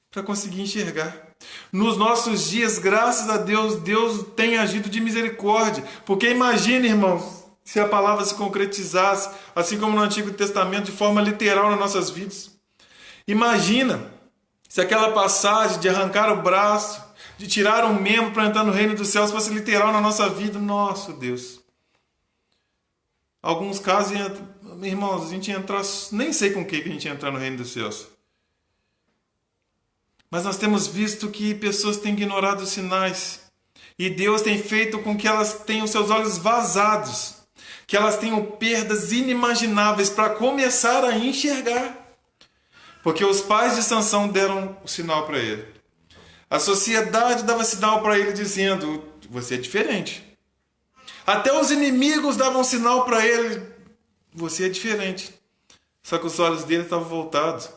para conseguir enxergar. Nos nossos dias, graças a Deus, Deus tem agido de misericórdia. Porque imagine, irmãos, se a palavra se concretizasse, assim como no Antigo Testamento, de forma literal nas nossas vidas. Imagina se aquela passagem de arrancar o braço, de tirar um membro para entrar no reino dos céus fosse literal na nossa vida. Nossa, Deus. Alguns casos, irmãos, a gente ia entrar, nem sei com o que a gente ia entrar no reino dos céus. Mas nós temos visto que pessoas têm ignorado os sinais. E Deus tem feito com que elas tenham seus olhos vazados. Que elas tenham perdas inimagináveis para começar a enxergar. Porque os pais de Sansão deram o sinal para ele. A sociedade dava sinal para ele dizendo: você é diferente. Até os inimigos davam sinal para ele: você é diferente. Só que os olhos dele estavam voltados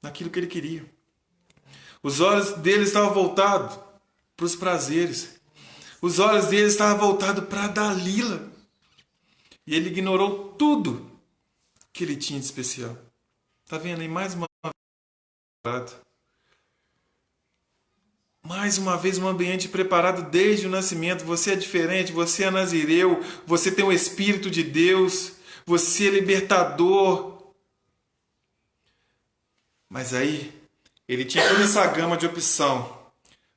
naquilo que ele queria. Os olhos dele estavam voltados para os prazeres. Os olhos dele estavam voltados para Dalila. E ele ignorou tudo que ele tinha de especial. Está vendo aí mais uma vez? Mais uma vez, um ambiente preparado desde o nascimento. Você é diferente, você é nazireu, você tem o Espírito de Deus, você é libertador. Mas aí, ele tinha toda essa gama de opção,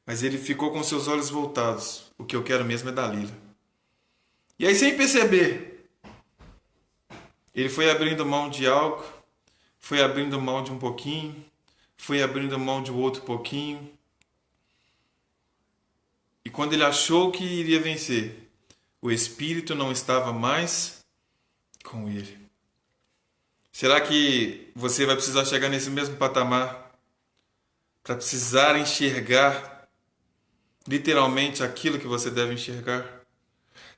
mas ele ficou com seus olhos voltados. O que eu quero mesmo é Dalila. E aí, sem perceber, ele foi abrindo mão de algo, foi abrindo mão de um pouquinho, foi abrindo mão de outro pouquinho. E quando ele achou que iria vencer, o Espírito não estava mais com ele. Será que você vai precisar chegar nesse mesmo patamar para precisar enxergar literalmente aquilo que você deve enxergar?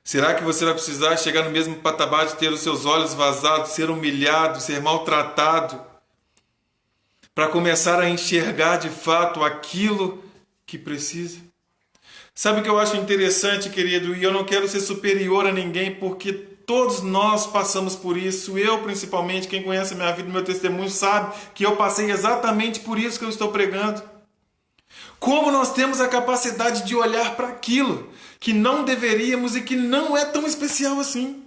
Será que você vai precisar chegar no mesmo patamar de ter os seus olhos vazados, ser humilhado, ser maltratado, para começar a enxergar de fato aquilo que precisa? Sabe o que eu acho interessante, querido? E eu não quero ser superior a ninguém, porque todos nós passamos por isso. Eu, principalmente, quem conhece a minha vida e meu testemunho, sabe que eu passei exatamente por isso que eu estou pregando. Como nós temos a capacidade de olhar para aquilo que não deveríamos e que não é tão especial assim.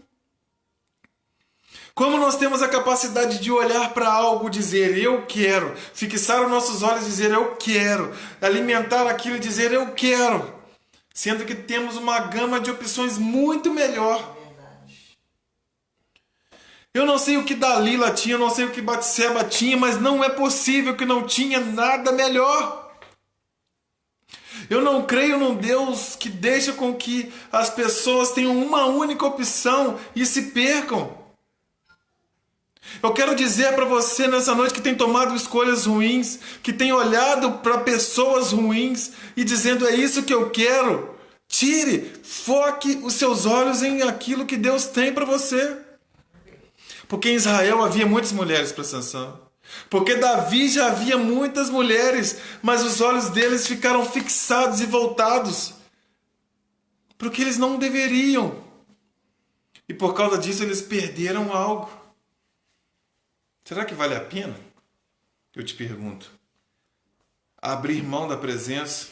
Como nós temos a capacidade de olhar para algo e dizer: eu quero. Fixar os nossos olhos e dizer: eu quero. Alimentar aquilo e dizer: eu quero. Sendo que temos uma gama de opções muito melhor. Eu não sei o que Dalila tinha, eu não sei o que Batseba tinha, mas não é possível que não tinha nada melhor. Eu não creio num Deus que deixa com que as pessoas tenham uma única opção e se percam. Eu quero dizer para você nessa noite que tem tomado escolhas ruins, que tem olhado para pessoas ruins e dizendo é isso que eu quero. Tire, foque os seus olhos em aquilo que Deus tem para você. Porque em Israel havia muitas mulheres para Sansão. Porque Davi já havia muitas mulheres, mas os olhos deles ficaram fixados e voltados para o que eles não deveriam. E por causa disso eles perderam algo. Será que vale a pena? Eu te pergunto. Abrir mão da presença,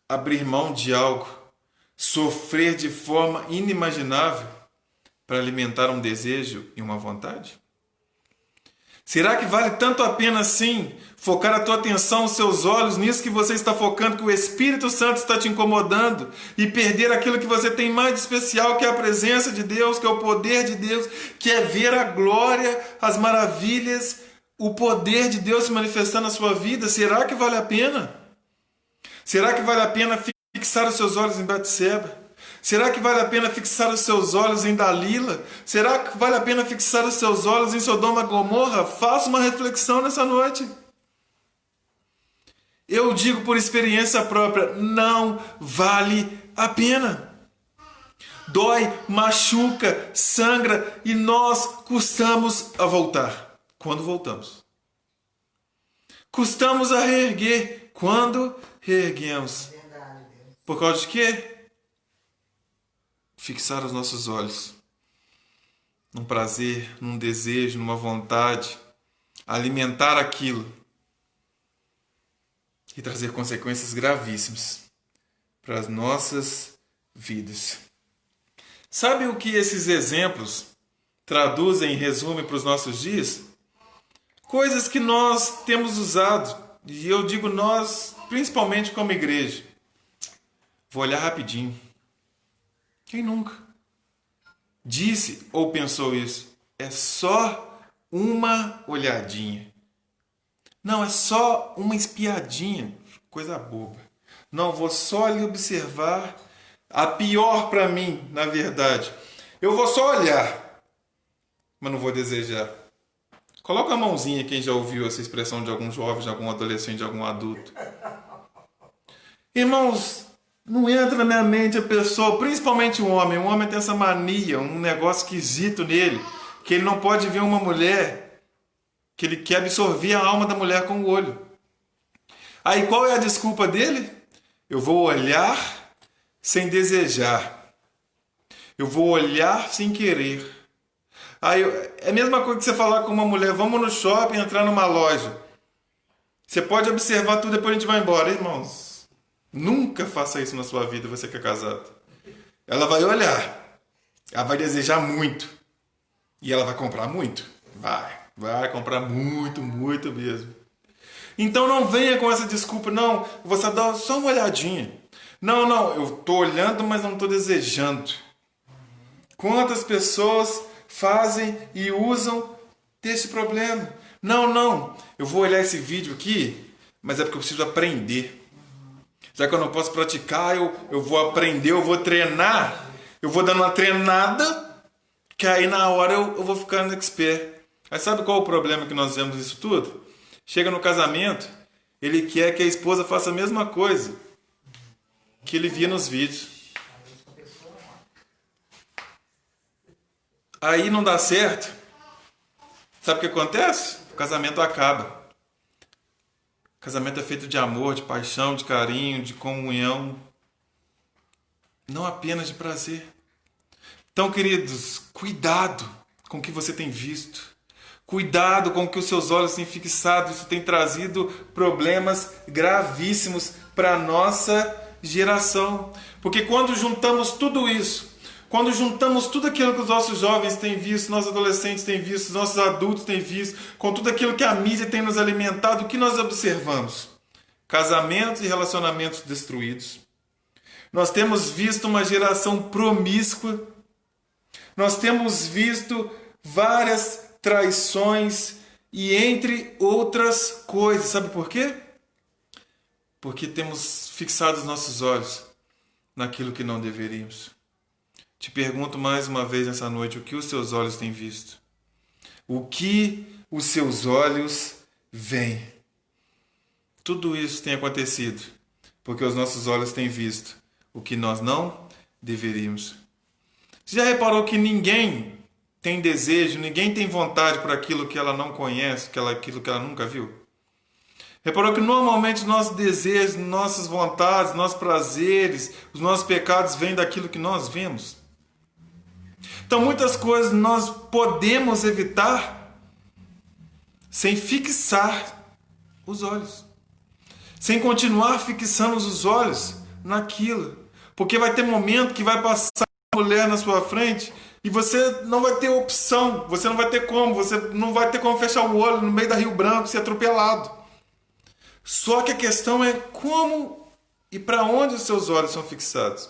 abrir mão de algo, sofrer de forma inimaginável para alimentar um desejo e uma vontade? Será que vale tanto a pena assim focar a tua atenção, os seus olhos nisso que você está focando, que o Espírito Santo está te incomodando e perder aquilo que você tem mais de especial, que é a presença de Deus, que é o poder de Deus, que é ver a glória, as maravilhas, o poder de Deus se manifestar na sua vida? Será que vale a pena? Será que vale a pena fixar os seus olhos em Batseba? Será que vale a pena fixar os seus olhos em Dalila? Será que vale a pena fixar os seus olhos em Sodoma e Gomorra? Faça uma reflexão nessa noite. Eu digo por experiência própria, não vale a pena. Dói, machuca, sangra e nós custamos a voltar. Quando voltamos? Custamos a reerguer. Quando reerguemos? Por causa de quê? Fixar os nossos olhos num prazer, num desejo, numa vontade, alimentar aquilo e trazer consequências gravíssimas para as nossas vidas. Sabe o que esses exemplos traduzem em resumo para os nossos dias? Coisas que nós temos usado, e eu digo nós, principalmente como igreja. Vou olhar rapidinho. Quem nunca disse ou pensou isso? É só uma olhadinha. Não, é só uma espiadinha. Coisa boba. Não, vou só ali observar. A pior para mim, na verdade. Eu vou só olhar, mas não vou desejar. Coloca a mãozinha quem já ouviu essa expressão de algum jovem, de algum adolescente, de algum adulto. Irmãos, não entra na minha mente a pessoa, principalmente o homem tem essa mania, um negócio esquisito nele, que ele não pode ver uma mulher, que ele quer absorver a alma da mulher com o olho. Aí qual é a desculpa dele? Eu vou olhar sem desejar. Eu vou olhar sem querer. Aí é a mesma coisa que você falar com uma mulher, vamos no shopping, entrar numa loja. Você pode observar tudo, depois a gente vai embora, irmãos. Nunca faça isso na sua vida, você que é casado. Ela vai olhar, ela vai desejar muito e ela vai comprar muito. Vai comprar muito, muito mesmo. Então não venha com essa desculpa, não, você dá só uma olhadinha. Não, eu estou olhando, mas não estou desejando. Quantas pessoas fazem e usam desse problema? Não, eu vou olhar esse vídeo aqui, mas é porque eu preciso aprender. Já que eu não posso praticar, eu vou aprender, eu vou treinar. Eu vou dando uma treinada, que aí na hora eu vou ficando expert. Mas sabe qual é o problema que nós vemos isso tudo? Chega no casamento, ele quer que a esposa faça a mesma coisa que ele via nos vídeos. Aí não dá certo. Sabe o que acontece? O casamento acaba. O casamento é feito de amor, de paixão, de carinho, de comunhão. Não apenas de prazer. Então, queridos, cuidado com o que você tem visto. Cuidado com o que os seus olhos têm fixado. Isso tem trazido problemas gravíssimos para a nossa geração. Porque quando juntamos tudo isso, quando juntamos tudo aquilo que os nossos jovens têm visto, nossos adolescentes têm visto, nossos adultos têm visto, com tudo aquilo que a mídia tem nos alimentado, o que nós observamos? Casamentos e relacionamentos destruídos. Nós temos visto uma geração promíscua. Nós temos visto várias traições e entre outras coisas. Sabe por quê? porque temos fixado os nossos olhos naquilo que não deveríamos. Te pergunto mais uma vez nessa noite, o que os seus olhos têm visto? O que os seus olhos veem? Tudo isso tem acontecido porque os nossos olhos têm visto o que nós não deveríamos. Você já reparou que ninguém tem desejo, ninguém tem vontade por aquilo que ela não conhece, aquilo que ela nunca viu? Reparou que normalmente nossos desejos, nossas vontades, nossos prazeres, os nossos pecados vêm daquilo que nós vemos? Então muitas coisas nós podemos evitar sem fixar os olhos, sem continuar fixando os olhos naquilo, porque vai ter momento que vai passar uma mulher na sua frente e você não vai ter opção, você não vai ter como, você não vai ter como fechar o olho no meio da Rio Branco, ser atropelado. Só que a questão é como e para onde os seus olhos são fixados.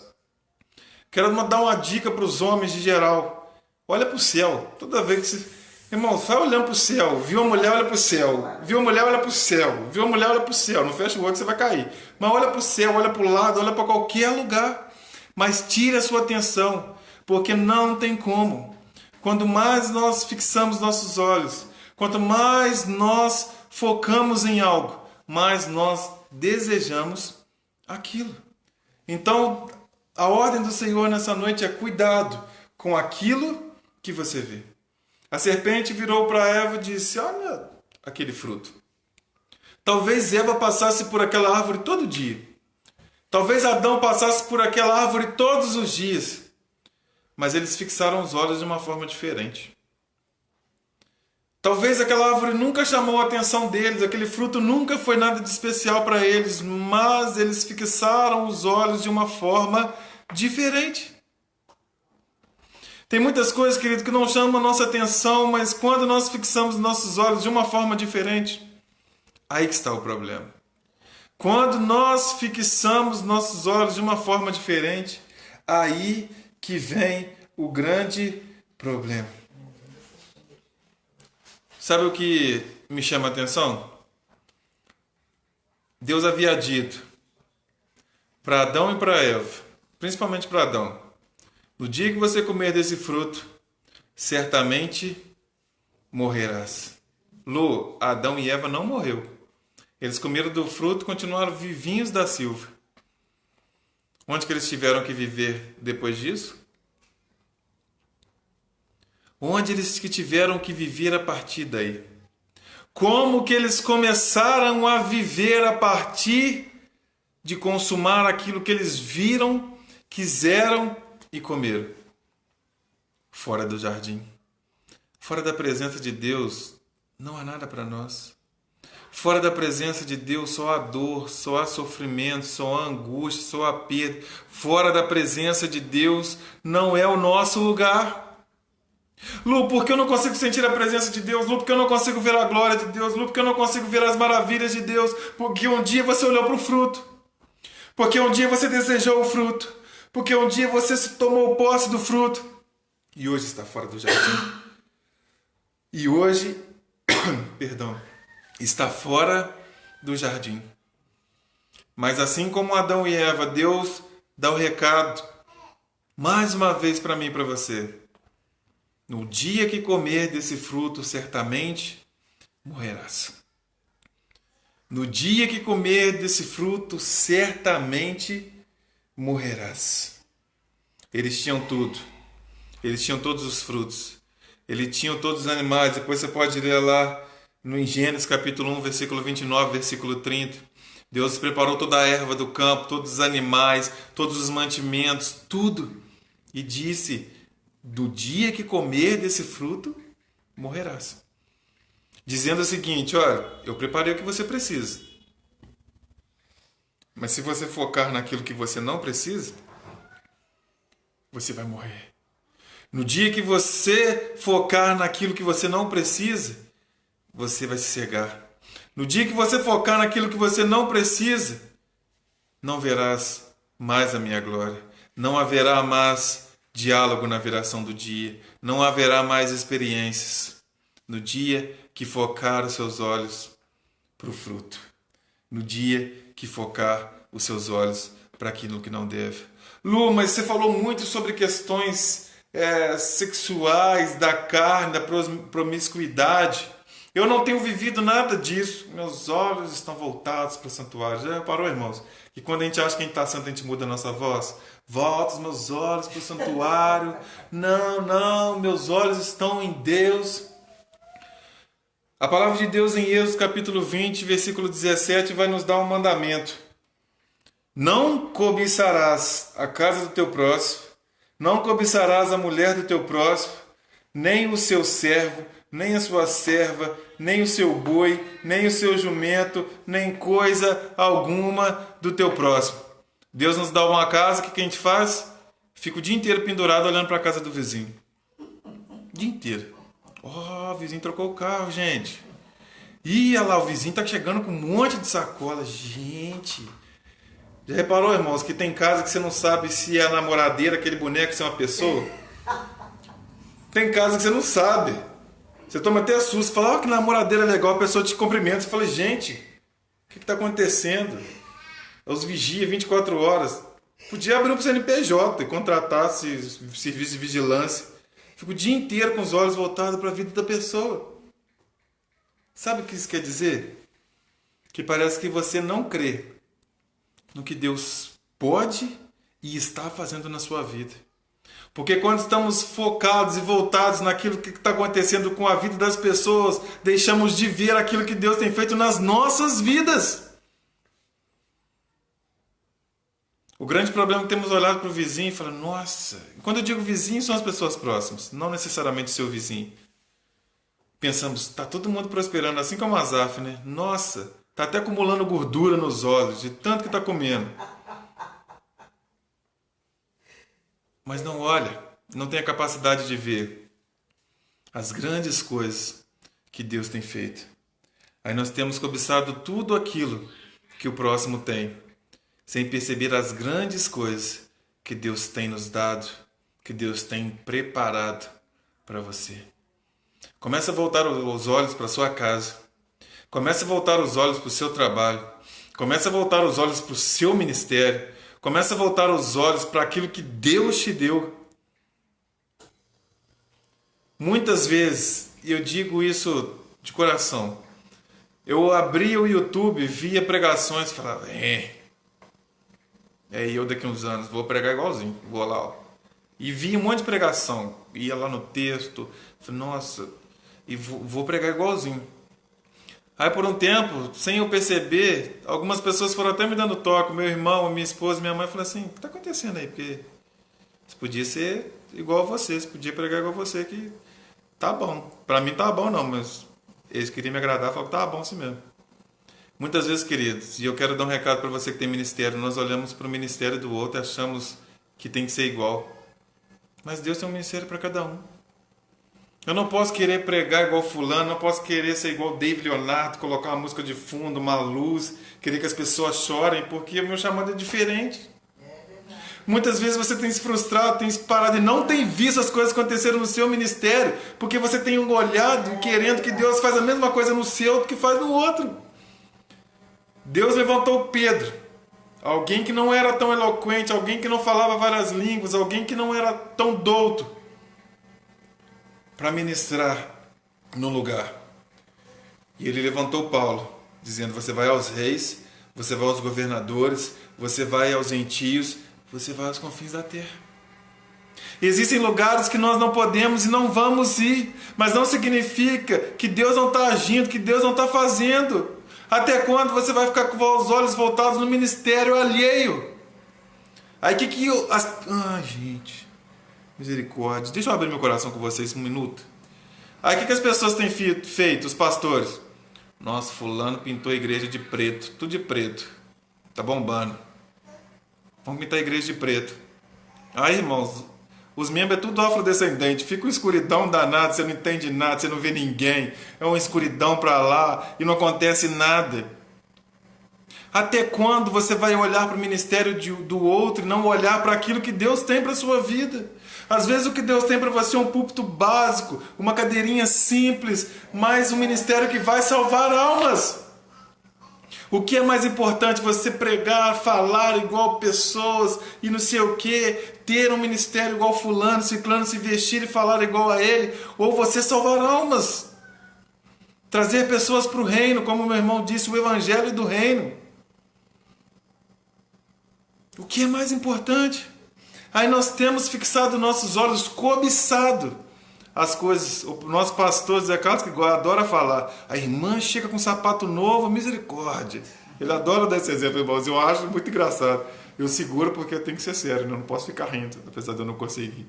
Quero dar uma dica para os homens de geral. Olha para o céu. Toda vez que você... Irmão, vai olhando para o céu. Viu a mulher, olha para o céu. Viu a mulher, olha para o céu. Viu a mulher, olha para o céu. Não fecha o olho que você vai cair. Mas olha para o céu, olha para o lado, olha para qualquer lugar. Mas tire a sua atenção, porque não tem como. Quanto mais nós fixamos nossos olhos, quanto mais nós focamos em algo, mais nós desejamos aquilo. Então, a ordem do Senhor nessa noite é cuidado com aquilo que você vê. A serpente virou para Eva e disse, olha aquele fruto. Talvez Eva passasse por aquela árvore todo dia. Talvez Adão passasse por aquela árvore todos os dias. Mas eles fixaram os olhos de uma forma diferente. Talvez aquela árvore nunca chamou a atenção deles, aquele fruto nunca foi nada de especial para eles, mas eles fixaram os olhos de uma forma diferente. Tem muitas coisas, querido, que não chamam a nossa atenção, mas quando nós fixamos nossos olhos de uma forma diferente, aí que está o problema. Quando nós fixamos nossos olhos de uma forma diferente, aí que vem o grande problema. Sabe o que me chama a atenção? Deus havia dito para Adão e para Eva, principalmente para Adão, no dia que você comer desse fruto, certamente morrerás. Lu, Adão e Eva não morreu. Eles comeram do fruto e continuaram vivinhos da silva. Onde que eles tiveram que viver depois disso? Onde eles que tiveram que viver a partir daí? Como que eles começaram a viver a partir de consumar aquilo que eles viram, quiseram e comeram? Fora do jardim. Fora da presença de Deus, não há nada para nós. Fora da presença de Deus, só há dor, só há sofrimento, só há angústia, só há perda. Fora da presença de Deus, não é o nosso lugar. Lu, porque eu não consigo sentir a presença de Deus? Lu, porque eu não consigo ver a glória de Deus? Lu, porque eu não consigo ver as maravilhas de Deus? Porque um dia você olhou para o fruto. Porque um dia você desejou o fruto. Porque um dia você tomou posse do fruto. E hoje está fora do jardim. E hoje, está fora do jardim. Mas assim como Adão e Eva, Deus dá o recado, mais uma vez para mim e para você. No dia que comer desse fruto, certamente morrerás. No dia que comer desse fruto, certamente morrerás. Eles tinham tudo. Eles tinham todos os frutos. Eles tinham todos os animais. Depois você pode ler lá no Gênesis capítulo 1, versículo 29, versículo 30. Deus preparou toda a erva do campo, todos os animais, todos os mantimentos, tudo. E disse, do dia que comer desse fruto, morrerás. Dizendo o seguinte, olha, eu preparei o que você precisa. Mas se você focar naquilo que você não precisa, você vai morrer. No dia que você focar naquilo que você não precisa, você vai se cegar. No dia que você focar naquilo que você não precisa, não verás mais a minha glória. Não haverá mais diálogo na viração do dia. Não haverá mais experiências. No dia que focar os seus olhos para o fruto. no dia que focar os seus olhos para aquilo que não deve. Lu, mas você falou muito sobre questões sexuais, da carne, da promiscuidade. Eu não tenho vivido nada disso. Meus olhos estão voltados para o santuário. Já reparou, irmãos? Que quando a gente acha que a gente está santo, a gente muda a nossa voz. Volta os meus olhos para o santuário. Não, meus olhos estão em Deus. A palavra de Deus em Êxodo capítulo 20, versículo 17, vai nos dar um mandamento. Não cobiçarás a casa do teu próximo, não cobiçarás a mulher do teu próximo, nem o seu servo, nem a sua serva, nem o seu boi, nem o seu jumento, nem coisa alguma do teu próximo. Deus nos dá uma casa, o que a gente faz? Fica o dia inteiro pendurado olhando para a casa do vizinho. O dia inteiro. O vizinho trocou o carro, gente. Ih, olha lá, o vizinho tá chegando com um monte de sacola. Gente, já reparou, irmãos, que tem casa que você não sabe se é a namoradeira, aquele boneco, se é uma pessoa? Tem casa que você não sabe. Você toma até susto, fala, que namoradeira legal, a pessoa te cumprimenta. Você fala, gente, o que tá acontecendo? Os vigia 24 horas. Podia abrir um CNPJ e contratar serviço de vigilância. Fica o dia inteiro com os olhos voltados para a vida da pessoa. Sabe o que isso quer dizer? Que parece que você não crê no que Deus pode e está fazendo na sua vida. Porque quando estamos focados e voltados naquilo que está acontecendo com a vida das pessoas, deixamos de ver aquilo que Deus tem feito nas nossas vidas. O grande problema é que temos olhado para o vizinho e falado, nossa, quando eu digo vizinho, são as pessoas próximas, não necessariamente o seu vizinho. Pensamos, está todo mundo prosperando, assim como Asaf, né? Nossa, está até acumulando gordura nos olhos, de tanto que está comendo. Mas não olha, não tem a capacidade de ver as grandes coisas que Deus tem feito. Aí nós temos cobiçado tudo aquilo que o próximo tem, sem perceber as grandes coisas que Deus tem nos dado, que Deus tem preparado para você. Comece a voltar os olhos para a sua casa. Comece a voltar os olhos para o seu trabalho. Comece a voltar os olhos para o seu ministério. Comece a voltar os olhos para aquilo que Deus te deu. Muitas vezes, e eu digo isso de coração, eu abria o YouTube, via pregações e falava, eu daqui a uns anos vou pregar igualzinho, vou lá, ó. E via um monte de pregação, ia lá no texto, falei, nossa, e vou pregar igualzinho. Aí por um tempo, sem eu perceber, algumas pessoas foram até me dando toque, meu irmão, minha esposa, minha mãe, falaram assim, o que está acontecendo aí? Porque você podia ser igual a você podia pregar igual a você, que tá bom. Para mim tá bom não, mas eles queriam me agradar, falaram que tá bom assim mesmo. Muitas vezes, queridos, e eu quero dar um recado para você que tem ministério, nós olhamos para o ministério do outro e achamos que tem que ser igual. Mas Deus tem um ministério para cada um. Eu não posso querer pregar igual fulano, não posso querer ser igual David Leonardo, colocar uma música de fundo, uma luz, querer que as pessoas chorem, porque o meu chamado é diferente. Muitas vezes você tem se frustrado, tem se parado e não tem visto as coisas acontecerem no seu ministério, porque você tem olhado querendo que Deus faça a mesma coisa no seu do que faz no outro. Deus levantou Pedro, alguém que não era tão eloquente, alguém que não falava várias línguas, alguém que não era tão douto, para ministrar no lugar. E ele levantou Paulo, dizendo, você vai aos reis, você vai aos governadores, você vai aos gentios, você vai aos confins da terra. Existem lugares que nós não podemos e não vamos ir, mas não significa que Deus não está agindo, que Deus não está fazendo. Até quando você vai ficar com os olhos voltados no ministério alheio? Aí gente, misericórdia. Deixa eu abrir meu coração com vocês um minuto. Aí o que as pessoas têm feito, os pastores? Nossa, fulano pintou a igreja de preto, tudo de preto. Tá bombando. Vamos pintar a igreja de preto. Aí, irmãos, os membros é tudo afrodescendente. Fica uma escuridão danada, você não entende nada, você não vê ninguém. É uma escuridão para lá e não acontece nada. Até quando você vai olhar para o ministério do outro e não olhar para aquilo que Deus tem para a sua vida? Às vezes o que Deus tem para você é um púlpito básico, uma cadeirinha simples, mas um ministério que vai salvar almas. O que é mais importante? Você pregar, falar igual pessoas e não sei o que, ter um ministério igual fulano, ciclano, se vestir e falar igual a ele, ou você salvar almas, trazer pessoas para o reino, como meu irmão disse, o evangelho do reino. O que é mais importante? Aí nós temos fixado nossos olhos, cobiçado as coisas. O nosso pastor Zé Carlos, que adora falar, a irmã chega com um sapato novo, misericórdia. Ele adora dar esse exemplo, irmãos. Eu acho muito engraçado. Eu seguro porque eu tenho que ser sério, né? Eu não posso ficar rindo, apesar de eu não conseguir.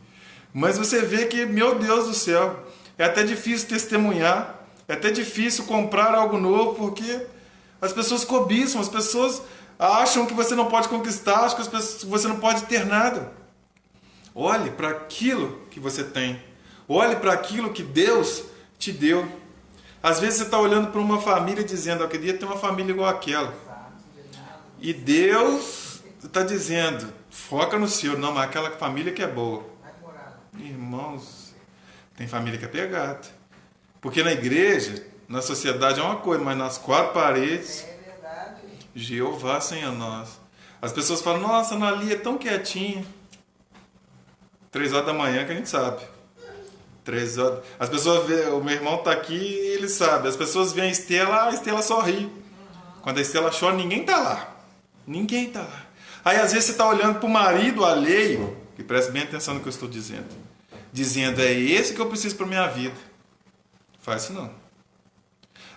Mas você vê que, meu Deus do céu, é até difícil testemunhar, é até difícil comprar algo novo, porque as pessoas cobiçam, as pessoas acham que você não pode conquistar, acham que você não pode ter nada. Olhe para aquilo que você tem. Olhe para aquilo que Deus te deu. Às vezes você está olhando para uma família dizendo, eu queria ter uma família igual aquela. E Deus está dizendo, foca no seu. Não, mas aquela família que é boa. Irmãos, tem família que é pegada. Porque na igreja, na sociedade é uma coisa, mas nas quatro paredes, Jeová Senhor nós. As pessoas falam, nossa, a Nali é tão quietinha. 3 horas da manhã que a gente sabe. 3 horas. As pessoas veem, o meu irmão está aqui e ele sabe. As pessoas veem a Estela só ri. Quando a Estela chora, ninguém está lá. Ninguém está lá. Aí às vezes você está olhando para o marido alheio, e preste bem atenção no que eu estou dizendo. Dizendo, é esse que eu preciso para minha vida. Faz isso não.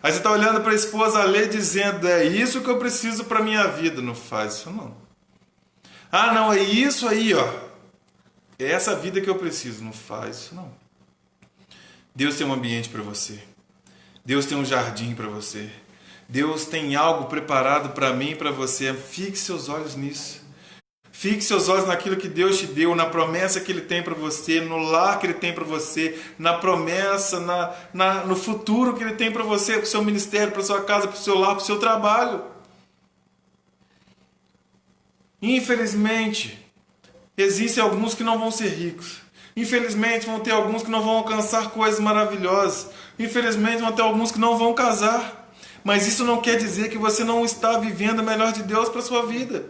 Aí você está olhando para a esposa alheia dizendo, é isso que eu preciso para minha vida. Não faz isso não. Ah não, é isso aí, ó. É essa vida que eu preciso. Não faz isso não. Deus tem um ambiente para você. Deus tem um jardim para você. Deus tem algo preparado para mim e para você. Fixe seus olhos nisso. Fixe seus olhos naquilo que Deus te deu, na promessa que Ele tem para você, no lar que Ele tem para você, na promessa, no futuro que Ele tem para você, para o seu ministério, para a sua casa, para o seu lar, para o seu trabalho. Infelizmente, existem alguns que não vão ser ricos. Infelizmente, vão ter alguns que não vão alcançar coisas maravilhosas. Infelizmente, vão ter alguns que não vão casar. Mas isso não quer dizer que você não está vivendo o melhor de Deus para a sua vida.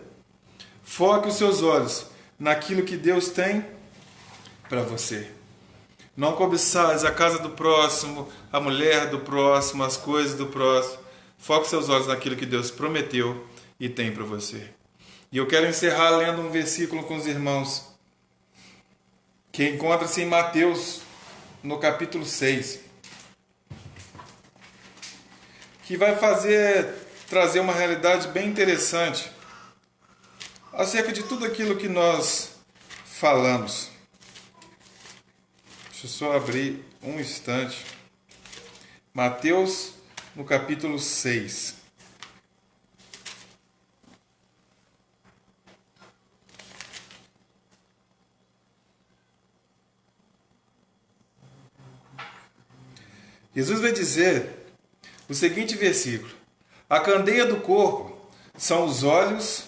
Foque os seus olhos naquilo que Deus tem para você. Não cobiçais a casa do próximo, a mulher do próximo, as coisas do próximo. Foque os seus olhos naquilo que Deus prometeu e tem para você. E eu quero encerrar lendo um versículo com os irmãos, que encontra-se em Mateus, no capítulo 6, que vai trazer uma realidade bem interessante acerca de tudo aquilo que nós falamos. Deixa eu só abrir um instante. Mateus, no capítulo 6. Jesus vai dizer o seguinte versículo: a candeia do corpo são os olhos,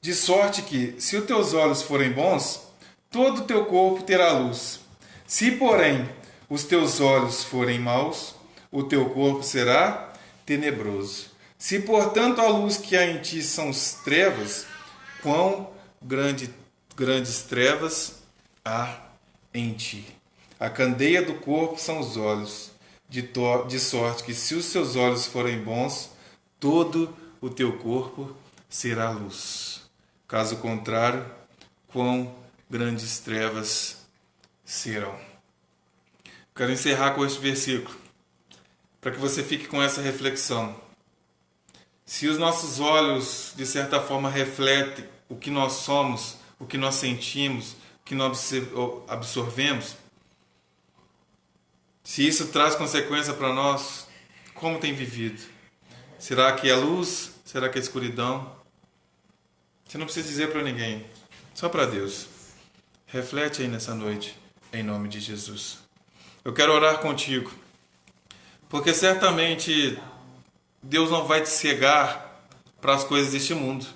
de sorte que, se os teus olhos forem bons, todo o teu corpo terá luz. Se, porém, os teus olhos forem maus, o teu corpo será tenebroso. Se, portanto, a luz que há em ti são as trevas, quão grandes trevas há em ti. A candeia do corpo são os olhos, de sorte que, se os seus olhos forem bons, todo o teu corpo será luz. Caso contrário, quão grandes trevas serão. Quero encerrar com este versículo, para que você fique com essa reflexão. Se os nossos olhos, de certa forma, refletem o que nós somos, o que nós sentimos, o que nós absorvemos, se isso traz consequência para nós, como tem vivido? Será que é luz? Será que é escuridão? Você não precisa dizer para ninguém, só para Deus. Reflete aí nessa noite, em nome de Jesus. Eu quero orar contigo, porque certamente Deus não vai te cegar para as coisas deste mundo.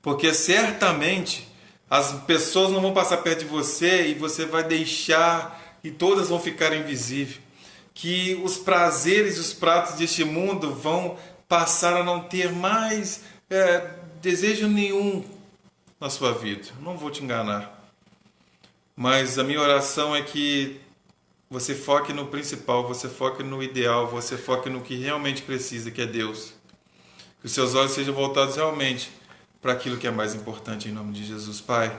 Porque certamente as pessoas não vão passar perto de você e você vai deixar e todas vão ficar invisíveis. Que os prazeres e os pratos deste mundo vão passar a não ter mais desejo nenhum na sua vida. Não vou te enganar. Mas a minha oração é que você foque no principal, você foque no ideal, você foque no que realmente precisa, que é Deus. Que os seus olhos sejam voltados realmente para aquilo que é mais importante, em nome de Jesus. Pai,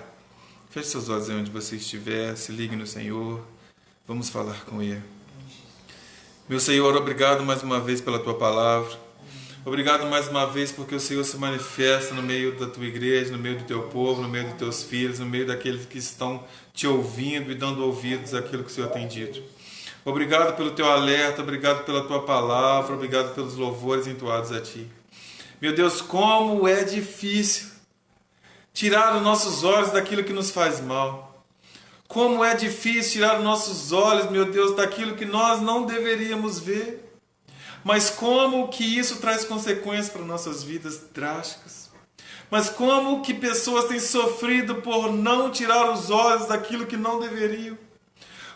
feche seus olhos aí onde você estiver, se ligue no Senhor, vamos falar com Ele. Meu Senhor, obrigado mais uma vez pela Tua palavra. Obrigado mais uma vez porque o Senhor se manifesta no meio da Tua igreja, no meio do Teu povo, no meio dos Teus filhos, no meio daqueles que estão Te ouvindo e dando ouvidos àquilo que o Senhor tem dito. Obrigado pelo Teu alerta, obrigado pela Tua palavra, obrigado pelos louvores entoados a Ti. Meu Deus, como é difícil tirar os nossos olhos daquilo que nos faz mal. Como é difícil tirar os nossos olhos, meu Deus, daquilo que nós não deveríamos ver. Mas como que isso traz consequências para nossas vidas drásticas. Mas como que pessoas têm sofrido por não tirar os olhos daquilo que não deveriam.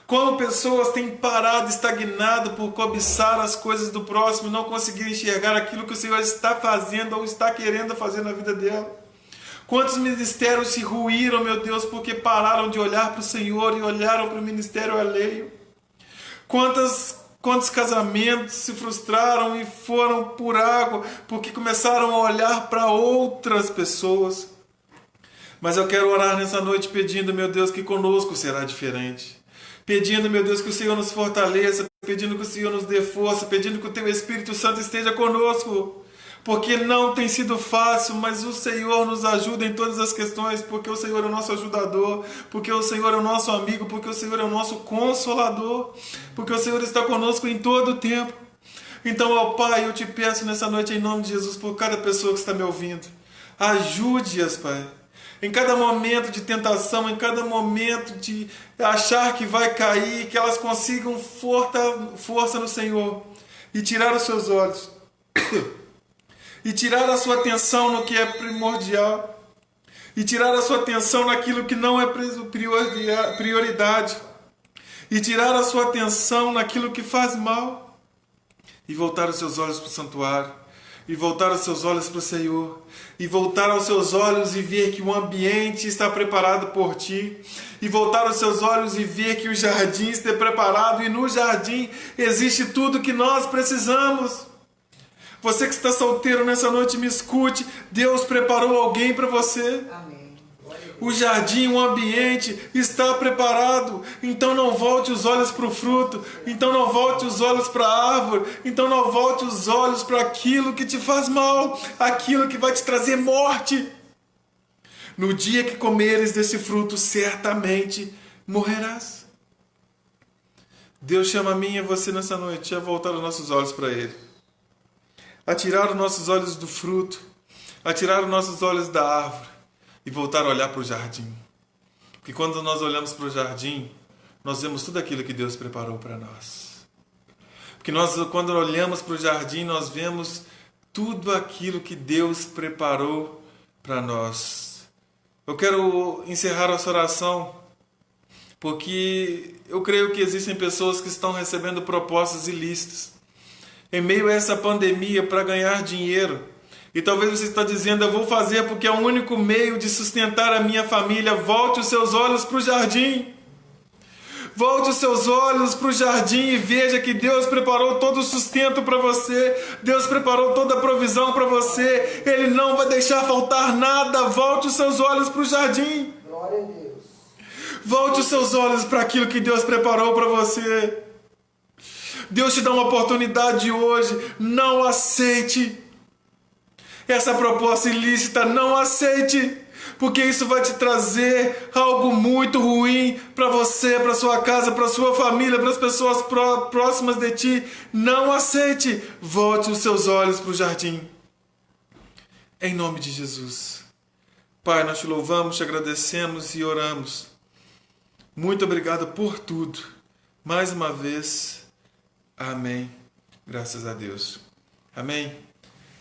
Como pessoas têm parado, estagnado por cobiçar as coisas do próximo e não conseguir enxergar aquilo que o Senhor está fazendo ou está querendo fazer na vida dela. Quantos ministérios se ruíram, meu Deus, porque pararam de olhar para o Senhor e olharam para o ministério alheio. Quantos casamentos se frustraram e foram por água porque começaram a olhar para outras pessoas. Mas eu quero orar nessa noite pedindo, meu Deus, que conosco será diferente. Pedindo, meu Deus, que o Senhor nos fortaleça, pedindo que o Senhor nos dê força, pedindo que o Teu Espírito Santo esteja conosco. Porque não tem sido fácil, mas o Senhor nos ajuda em todas as questões, porque o Senhor é o nosso ajudador, porque o Senhor é o nosso amigo, porque o Senhor é o nosso consolador, porque o Senhor está conosco em todo o tempo. Então, ó Pai, eu te peço nessa noite em nome de Jesus, por cada pessoa que está me ouvindo, ajude-as, Pai. Em cada momento de tentação, em cada momento de achar que vai cair, que elas consigam força no Senhor e tirar os seus olhos e tirar a sua atenção no que é primordial e tirar a sua atenção naquilo que não é prioridade e tirar a sua atenção naquilo que faz mal e voltar os seus olhos para o santuário e voltar os seus olhos para o Senhor, e voltar aos seus olhos e ver que o ambiente está preparado por Ti, e voltar os seus olhos e ver que o jardim está preparado, e no jardim existe tudo que nós precisamos. Você que está solteiro nessa noite, me escute, Deus preparou alguém para você. Amém. O jardim, o ambiente está preparado. Então não volte os olhos para o fruto. Então não volte os olhos para a árvore. Então não volte os olhos para aquilo que te faz mal. Aquilo que vai te trazer morte. No dia que comeres desse fruto, certamente morrerás. Deus chama a mim e a você nessa noite a voltar os nossos olhos para Ele. A tirar os nossos olhos do fruto. A tirar os nossos olhos da árvore. E voltar a olhar para o jardim. Porque quando nós olhamos para o jardim, nós vemos tudo aquilo que Deus preparou para nós. Porque quando olhamos para o jardim, nós vemos tudo aquilo que Deus preparou para nós. Eu quero encerrar essa oração, porque eu creio que existem pessoas que estão recebendo propostas ilícitas. Em meio a essa pandemia, para ganhar dinheiro. E talvez você está dizendo, eu vou fazer porque é o único meio de sustentar a minha família. Volte os seus olhos para o jardim. Volte os seus olhos para o jardim e veja que Deus preparou todo o sustento para você. Deus preparou toda a provisão para você. Ele não vai deixar faltar nada. Volte os seus olhos para o jardim. Glória a Deus. Volte os seus olhos para aquilo que Deus preparou para você. Deus te dá uma oportunidade hoje. Não aceite essa proposta ilícita, não aceite, porque isso vai te trazer algo muito ruim para você, para sua casa, para sua família, para as pessoas próximas de ti. Não aceite. Volte os seus olhos para o jardim. Em nome de Jesus. Pai, nós te louvamos, te agradecemos e oramos. Muito obrigado por tudo. Mais uma vez. Amém. Graças a Deus. Amém.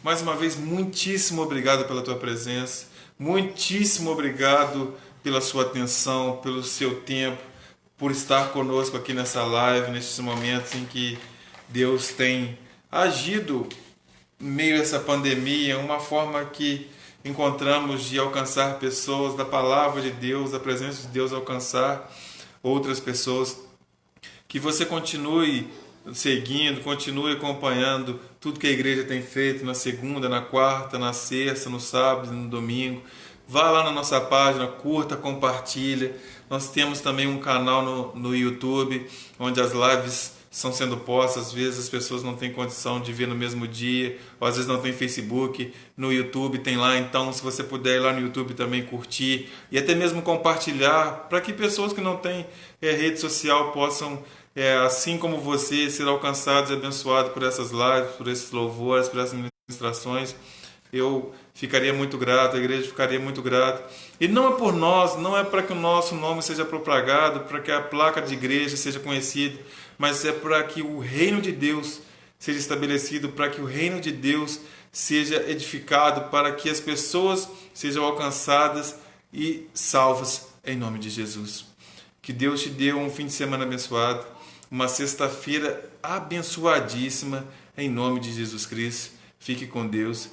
Mais uma vez, muitíssimo obrigado pela tua presença, muitíssimo obrigado pela sua atenção, pelo seu tempo, por estar conosco aqui nessa live, nesses momentos em que Deus tem agido meio a essa pandemia, uma forma que encontramos de alcançar pessoas, da palavra de Deus, da presença de Deus alcançar outras pessoas. Que você continue seguindo, continue acompanhando tudo que a igreja tem feito na segunda, na quarta, na sexta, no sábado, no domingo. Vá lá na nossa página, curta, compartilha. Nós temos também um canal no YouTube, onde as lives estão sendo postas. Às vezes as pessoas não têm condição de ver no mesmo dia, ou às vezes não tem Facebook. No YouTube tem lá, então se você puder ir lá no YouTube também curtir e até mesmo compartilhar, para que pessoas que não têm rede social possam, assim como você, ser alcançados e abençoados por essas lives, por esses louvores, por essas ministrações. Eu ficaria muito grato, a igreja ficaria muito grata. E não é por nós, não é para que o nosso nome seja propagado, para que a placa de igreja seja conhecida, mas é para que o reino de Deus seja estabelecido, para que o reino de Deus seja edificado, para que as pessoas sejam alcançadas e salvas em nome de Jesus. Que Deus te dê um fim de semana abençoado, uma sexta-feira abençoadíssima em nome de Jesus Cristo. Fique com Deus.